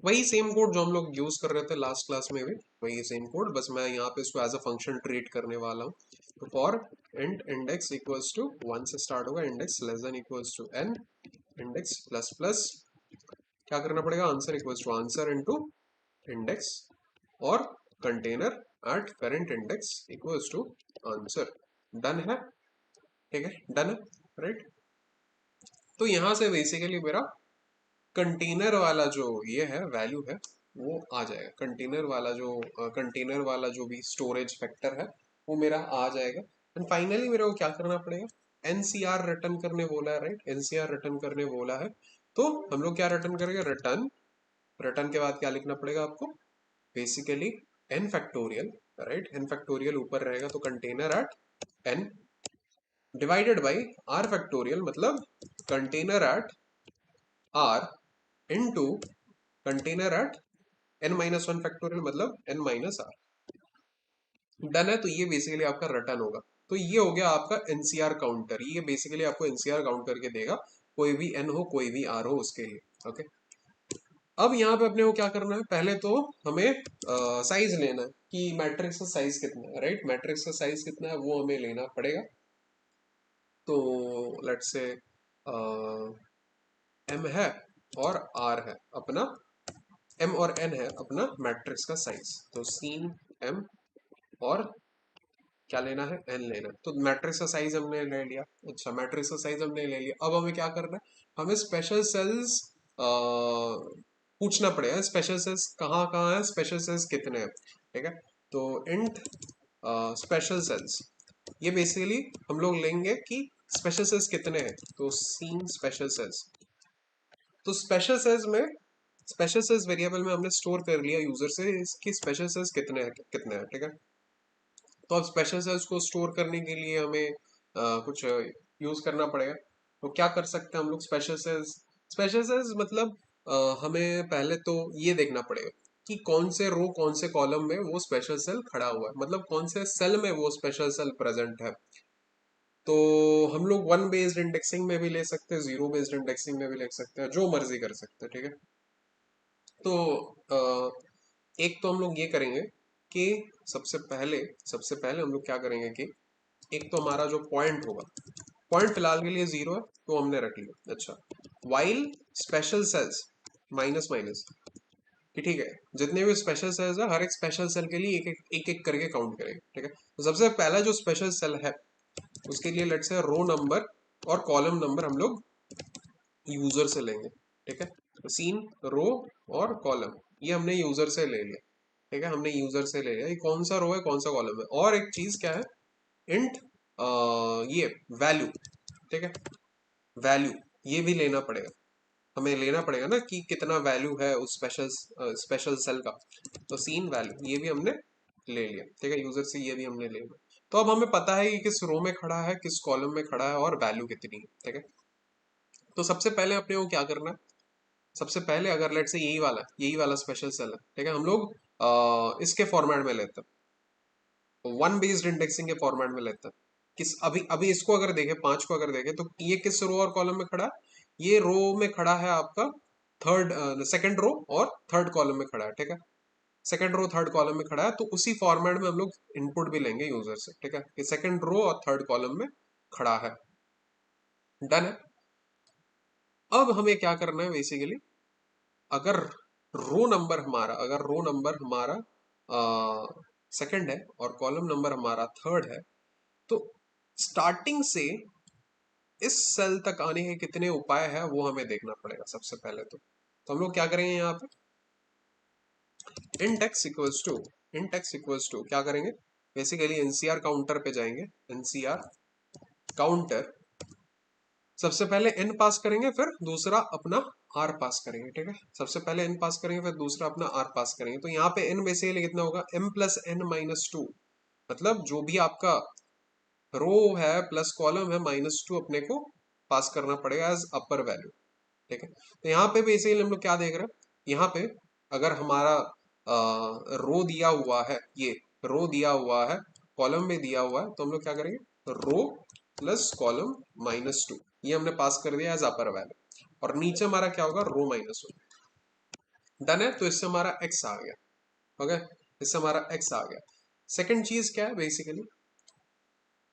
वही सेम कोड जो हम लोग यूज कर रहे थे लास्ट क्लास में भी, वही सेम कोड, बस मैं यहाँ पे इसको एज अ फंक्शन ट्रीट करने वाला हूँ। तो for int index equals to 1 से स्टार्ट होगा, index less than equals to n, index plus plus क्या करना पड़ेगा, answer equals to answer into index, और container at parent index equals to answer. Done है, ठीक है, डन है, राइट। तो यहां से बेसिकली मेरा कंटेनर वाला जो ये है वैल्यू है वो आ जाएगा, कंटेनर वाला जो भी स्टोरेज फैक्टर है वो मेरा आ जाएगा। एंड फाइनली मेरे को क्या करना पड़ेगा, एनसीआर रिटर्न करने बोला है, राइट, एनसीआर रिटर्न करने बोला है। तो हम लोग क्या रिटर्न करेंगे, रिटर्न रिटर्न के बाद क्या लिखना पड़ेगा आपको, basically n factorial, right, n factorial ऊपर रहेगा तो container at n divided by r factorial, मतलब container at r into container at n minus one factorial, मतलब n माइनस r। डन है, तो ये बेसिकली आपका रिटर्न होगा। तो ये हो गया आपका एनसीआर काउंटर, ये बेसिकली आपको एनसीआर काउंट करके देगा, कोई भी एन हो कोई भी आर हो उसके लिए। ओके, अब यहाँ पे अपने को क्या करना है, पहले तो हमें साइज लेना है कि मैट्रिक्स का साइज कितना है, राइट, मैट्रिक्स का साइज कितना है वो हमें लेना पड़ेगा। तो लेट्स से एम है और आर है अपना, एम और एन है अपना मैट्रिक्स का साइज, तो सीन एम और क्या लेना है, एन लेना है। तो मैट्रिक्स का साइज हमने ले लिया, अच्छा मैट्रिक्स का साइज हमने ले लिया, अब हमें क्या करना है, हमें स्पेशल सेल्स पूछना पड़ेगा, स्पेशल सेल्स कहाँ कहाँ है, स्पेशल सेल्स कितने हैं, ठीक है। तो इंट स्पेशल सेल्स, ये बेसिकली हम लोग लेंगे कि स्पेशल सेल्स कितने हैं, तो सीन स्पेशल सेल्स। तो स्पेशल सेल्स में, स्पेशल सेल्स वेरिएबल में हमने स्टोर कर लिया यूजर से इसकी स्पेशल सेल्स कितने हैं, ठीक है। तो अब स्पेशल सेल्स को स्टोर करने के लिए हमें कुछ यूज करना पड़ेगा। तो क्या कर सकते हैं हम लोग, स्पेशल सेल्स, स्पेशल सेल्स मतलब हमें पहले तो ये देखना पड़ेगा कि कौन से रो कौन से कॉलम में वो स्पेशल सेल खड़ा हुआ है, मतलब कौन से सेल में वो स्पेशल सेल प्रेजेंट है। तो हम लोग वन बेस्ड इंडेक्सिंग में भी ले सकते हैं, जीरो बेस्ड इंडेक्सिंग में भी ले सकते हैं, जो मर्जी कर सकते हैं, ठीक है। तो एक तो हम लोग ये करेंगे कि सबसे पहले हम लोग क्या करेंगे कि एक तो हमारा जो पॉइंट होगा, पॉइंट फिलहाल के लिए जीरो है तो हमने रख लिया, अच्छा। While special cells minus minus, कि ठीक है जितने भी स्पेशल सेल्स है हर एक स्पेशल सेल के लिए एक एक करके काउंट करेंगे, ठीक है। तो सबसे पहला जो स्पेशल सेल है उसके लिए लेट्स से रो नंबर और कॉलम नंबर हम लोग यूजर से लेंगे, ठीक है। तो सीन रो और कॉलम ये हमने यूजर से ले लिया, ठीक है, हमने यूजर से ले लिया, ये कौन सा रो है कौन सा कॉलम है। और एक चीज क्या है, इंट ये वैल्यू, ठीक है, वैल्यू ये भी लेना पड़ेगा, हमें लेना पड़ेगा ना कि कितना वैल्यू है उस स्पेशल सेल का। तो सीन वैल्यू ये भी हमने ले लिया, ठीक है, यूजर से ये भी हमने ले लिया। तो अब हमें पता है कि किस रो में खड़ा है किस कॉलम में खड़ा है और वैल्यू कितनी है, ठीक है। तो सबसे पहले अपने को क्या करना है, सबसे पहले अगर लेट से यही वाला स्पेशल सेल है, ठीक है, हम लोग इसके फॉर्मेट में लेते हैं, वन बेस्ड इंडेक्सिंग के फॉर्मेट में लेते हैं। किस अभी अभी इसको अगर देखें, पांच को अगर देखें तो ये किस रो और कॉलम में खड़ा है, ये रो में खड़ा है आपका थर्ड सेकंड रो और थर्ड कॉलम में खड़ा है, ठीक है, सेकंड रो थर्ड कॉलम में खड़ा है। तो उसी फॉर्मेट में हम लोग इनपुट भी लेंगे यूजर से, ठीक है, कि सेकंड रो और थर्ड कॉलम में खड़ा है। डन है। अब हमें क्या करना है बेसिकली, अगर रो नंबर हमारा सेकंड है और कॉलम नंबर हमारा थर्ड है, तो स्टार्टिंग से इस सेल तक आने के कितने उपाय है वो हमें देखना पड़ेगा सबसे पहले। तो हम लोग क्या करेंगे यहाँ पे, int x इक्वल्स टू क्या करेंगे, बेसिकली एनसीआर काउंटर पे जाएंगे, एनसीआर काउंटर, सबसे पहले n पास करेंगे फिर दूसरा अपना r पास करेंगे, ठीक है, सबसे पहले n पास करेंगे फिर दूसरा अपना r पास करेंगे। तो यहाँ पे n बेसिकली कितना होगा, m plus n minus two, मतलब जो भी आपका रो है प्लस कॉलम है माइनस टू अपने को पास करना पड़ेगा एज अपर वैल्यू, ठीक है। तो यहाँ पे बेसिकली हम लोग क्या देख रहे हैं, यहाँ पे अगर हमारा रो दिया हुआ है, ये रो दिया हुआ है, कॉलम में दिया हुआ है, तो हम लोग क्या करेंगे, रो प्लस कॉलम माइनस टू ये हमने पास कर दिया एज अपर वैल्यू, और नीचे हमारा क्या होगा, रो माइनस वन। डन है, तो इससे हमारा एक्स आ गया, ओके, इससे हमारा एक्स आ गया। सेकंड चीज क्या है बेसिकली,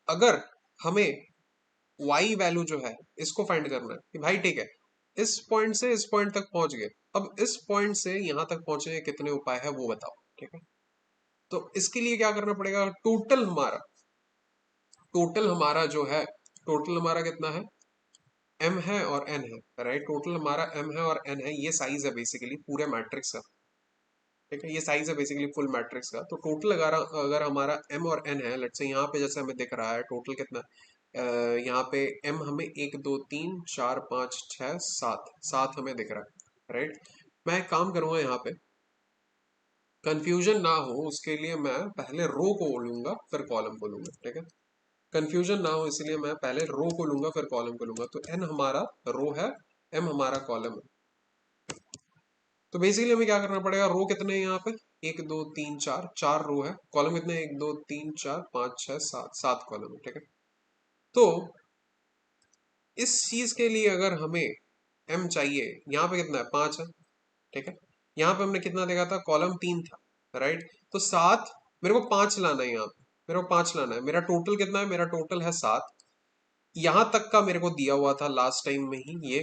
अगर हमें वाई वैल्यू जो है इसको फाइंड करना है कि भाई ठीक है इस पॉइंट से इस पॉइंट तक पहुंच गए, अब इस पॉइंट से यहां तक पहुंचने के कितने उपाय है वो बताओ, ठीक है। तो इसके लिए क्या करना पड़ेगा, टोटल हमारा जो है, टोटल हमारा कितना है, m है और n है, राइट, टोटल हमारा m है और n है, ये साइज है बेसिकली पूरे मैट्रिक्स का, ठीक है, ये साइज है बेसिकली फुल मैट्रिक्स का। तो टोटल अगर अगर हमारा m और n है, लेट्स से यहाँ पे जैसे हमें दिख रहा है टोटल कितना, यहाँ पे m हमें एक दो तीन चार पाँच छः सात, सात हमें दिख रहा है, राइट। मैं एक काम करूंगा यहाँ पे, कंफ्यूजन ना हो उसके लिए मैं पहले रो को लूंगा फिर कॉलम को लूंगा, ठीक है। कंफ्यूजन ना हो इसलिए मैं पहले रो को लूंगा फिर कॉलम को लूंगा। तो एन हमारा रो है, एम हमारा कॉलम है। तो बेसिकली हमें क्या करना पड़ेगा, रो कितने हैं यहाँ पे, एक दो तीन चार, चार रो है। कॉलम कितने हैं, एक दो तीन चार पाँच छह सात, सात कॉलम है, ठीक है। तो इस चीज के लिए अगर हमें एम चाहिए, यहाँ पे कितना है, पांच है, ठीक है। यहाँ पे हमने कितना देखा था, कॉलम तीन था, राइट। तो सात, मेरे को पांच लाना है यहाँ पे, मेरे को पांच लाना है। मेरा टोटल कितना है, मेरा टोटल है सात। यहां तक का मेरे को दिया हुआ था लास्ट टाइम में ही, ये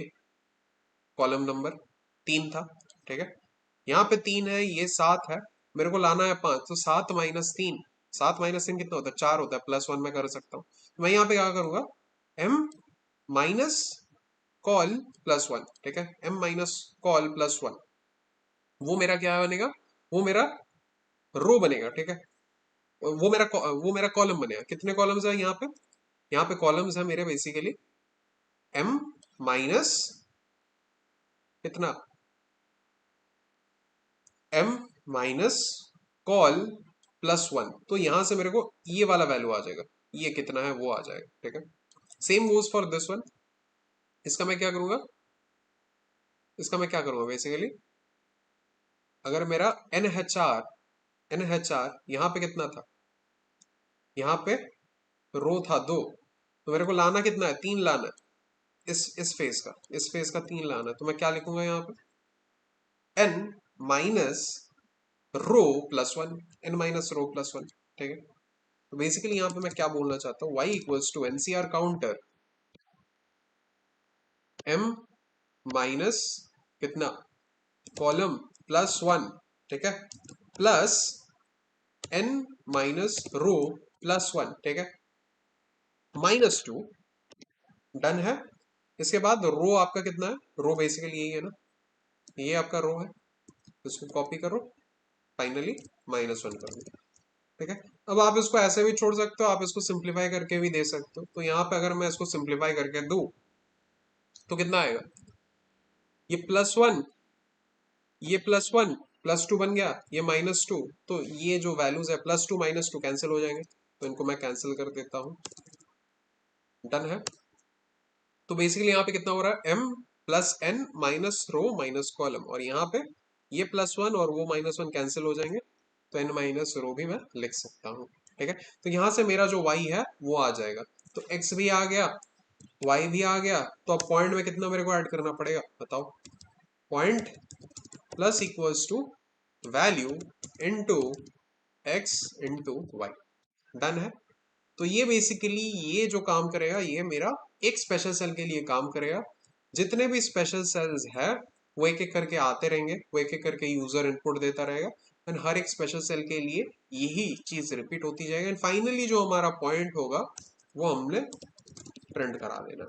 कॉलम नंबर तीन था, ठीक है। यहाँ पे तीन है, ये सात है, मेरे को लाना है पांच। तो सात माइनस तीन, सात माइनस तीन कितना होता है, चार होता है, प्लस वन में कर सकता हूँ। तो मैं यहाँ पे क्या करूंगा, M minus col plus one, ठीक है। M minus col plus one, वो मेरा क्या बनेगा, वो मेरा रो बनेगा, ठीक है। वो मेरा कॉलम बनेगा। कितने कॉलम्स है यहाँ पे, यहाँ पे कॉलम्स है मेरे बेसिकली एम माइनस कितना, M minus col plus one. तो यहां से मेरे को ये वाला वैल्यू आ जाएगा, ये कितना है वो आ जाएगा, ठीक है। Same goes for this one. इसका मैं क्या करूंगा, इसका मैं क्या करूंगा बेसिकली, अगर मेरा एन एच आर यहाँ पे कितना था, यहाँ पे रो था दो, तो मेरे को लाना कितना है, तीन लाना है। इस फेस का तीन लाना है। तो मैं क्या लिखूंगा यहाँ पे, N minus row plus one, N minus row plus one, ठीक है। तो बेसिकली यहाँ पे मैं क्या बोलना चाहता हूँ, y equals to NCR counter m minus कितना, कॉलम प्लस वन, ठीक है, plus n minus row plus one, ठीक है, माइनस टू, डन है। इसके बाद रो आपका कितना है, रो बेसिकली यही है ना, ये आपका रो है, इसको कॉपी करो, फाइनली माइनस वन कर दो, ठीक है। अब आप इसको ऐसे भी छोड़ सकते हो, आप इसको सिंप्लीफाई करके भी दे सकते हो। तो यहाँ पे अगर मैं इसको सिंप्लीफाई करके दूं तो कितना आएगा, ये प्लस वन, ये प्लस वन, प्लस टू बन गया, ये माइनस टू। तो ये जो वैल्यूज है plus two minus two cancel हो जाएंगे, तो इनको मैं कैंसिल कर देता हूं, डन है। तो बेसिकली यहाँ पे कितना हो रहा है, M plus N minus row minus column, और यहाँ पे ये प्लस वन और वो माइनस वन कैंसिल हो जाएंगे, तो एन माइनस रो भी मैं लिख सकता हूँ, ठीक है। तो यहाँ से मेरा जो वाई है वो आ जाएगा। तो एक्स भी आ गया, वाई भी आ गया। तो अब पॉइंट में कितना मेरे को ऐड करना पड़ेगा बताओ, point plus equals to value into X into Y, done है। तो ये बेसिकली ये जो काम करेगा, ये मेरा एक स्पेशल सेल के लिए काम करेगा। जितने भी स्पेशल सेल्स है वो एक एक करके आते रहेंगे, वो एक एक करके यूजर इनपुट देता रहेगा, एंड हर एक स्पेशल सेल के लिए यही चीज रिपीट होती जाएगी, एंड फाइनली जो हमारा पॉइंट होगा वो हमने प्रिंट करा देना,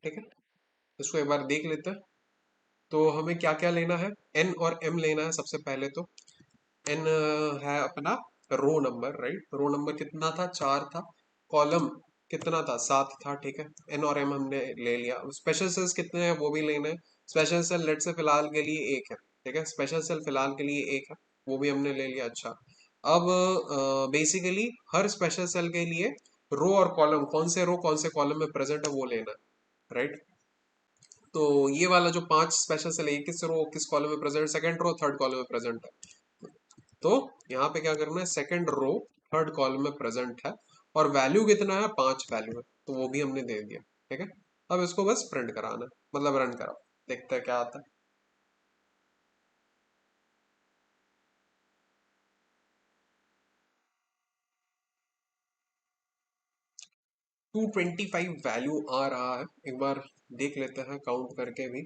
ठीक है। इसको एक बार देख लेते हैं। तो हमें क्या क्या लेना है, एन और एम लेना है सबसे पहले। तो एन है अपना row number, right. Row number कितना था, चार था। कॉलम कितना था, सात था, ठीक है। एन और एम हमने ले लिया। स्पेशल सेल्स कितने हैं वो भी लेना है। स्पेशल सेल लेट से फिलहाल के लिए एक है, ठीक है। स्पेशल सेल फिलहाल के लिए एक है, वो भी हमने ले लिया। अच्छा, अब बेसिकली हर स्पेशल सेल के लिए रो और कॉलम, कौन से रो कौन से कॉलम में प्रेजेंट है वो लेना है, राइट। तो ये वाला जो पांच स्पेशल सेल है, किस रो किस कॉलम में present, second row third column में प्रेजेंट है। तो यहाँ पे क्या करना है, सेकंड रो थर्ड कॉलम में प्रेजेंट है, और वैल्यू कितना है, पांच वैल्यू है, तो वो भी हमने दे दिया, ठीक है। अब इसको बस प्रिंट कराना है, मतलब रन कराओ, देखते हैं क्या आता है। 225 वैल्यू आ रहा है, एक बार देख लेते हैं काउंट करके भी।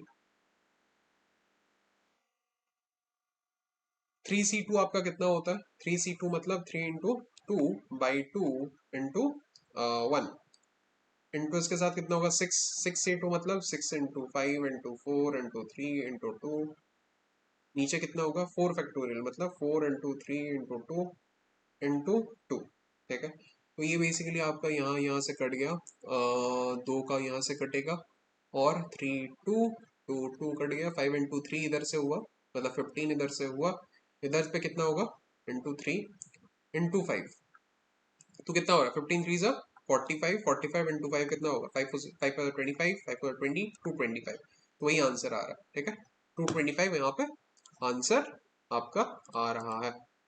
3C2 आपका कितना होता है, 3C2 मतलब 3 into 2 by 2 into 1, इंटू इसके साथ कितना होगा, सिक्स। 6C2 मतलब 6 into 5 into 4 into 3 into 2, नीचे कितना होगा, 4 फैक्टोरियल मतलब 4 into 3 into 2 into 2, ठीक है। तो ये बेसिकली आपका यहाँ यहाँ से कट गया, दो का यहाँ से कटेगा, और 3 2 टू कट गया, 5 into 3 इधर से हुआ, मतलब 15 इधर से हुआ, इधर पे कितना होगा, into 3 into 5, तो कितना हो रहा है, 15 3 45, 45 into 5 कितना होगा, 5 5 25, 5 225, तो वही आंसर आ रहा है, ठीक है, 225 यहाँ पे आंसर आपका आ रहा है।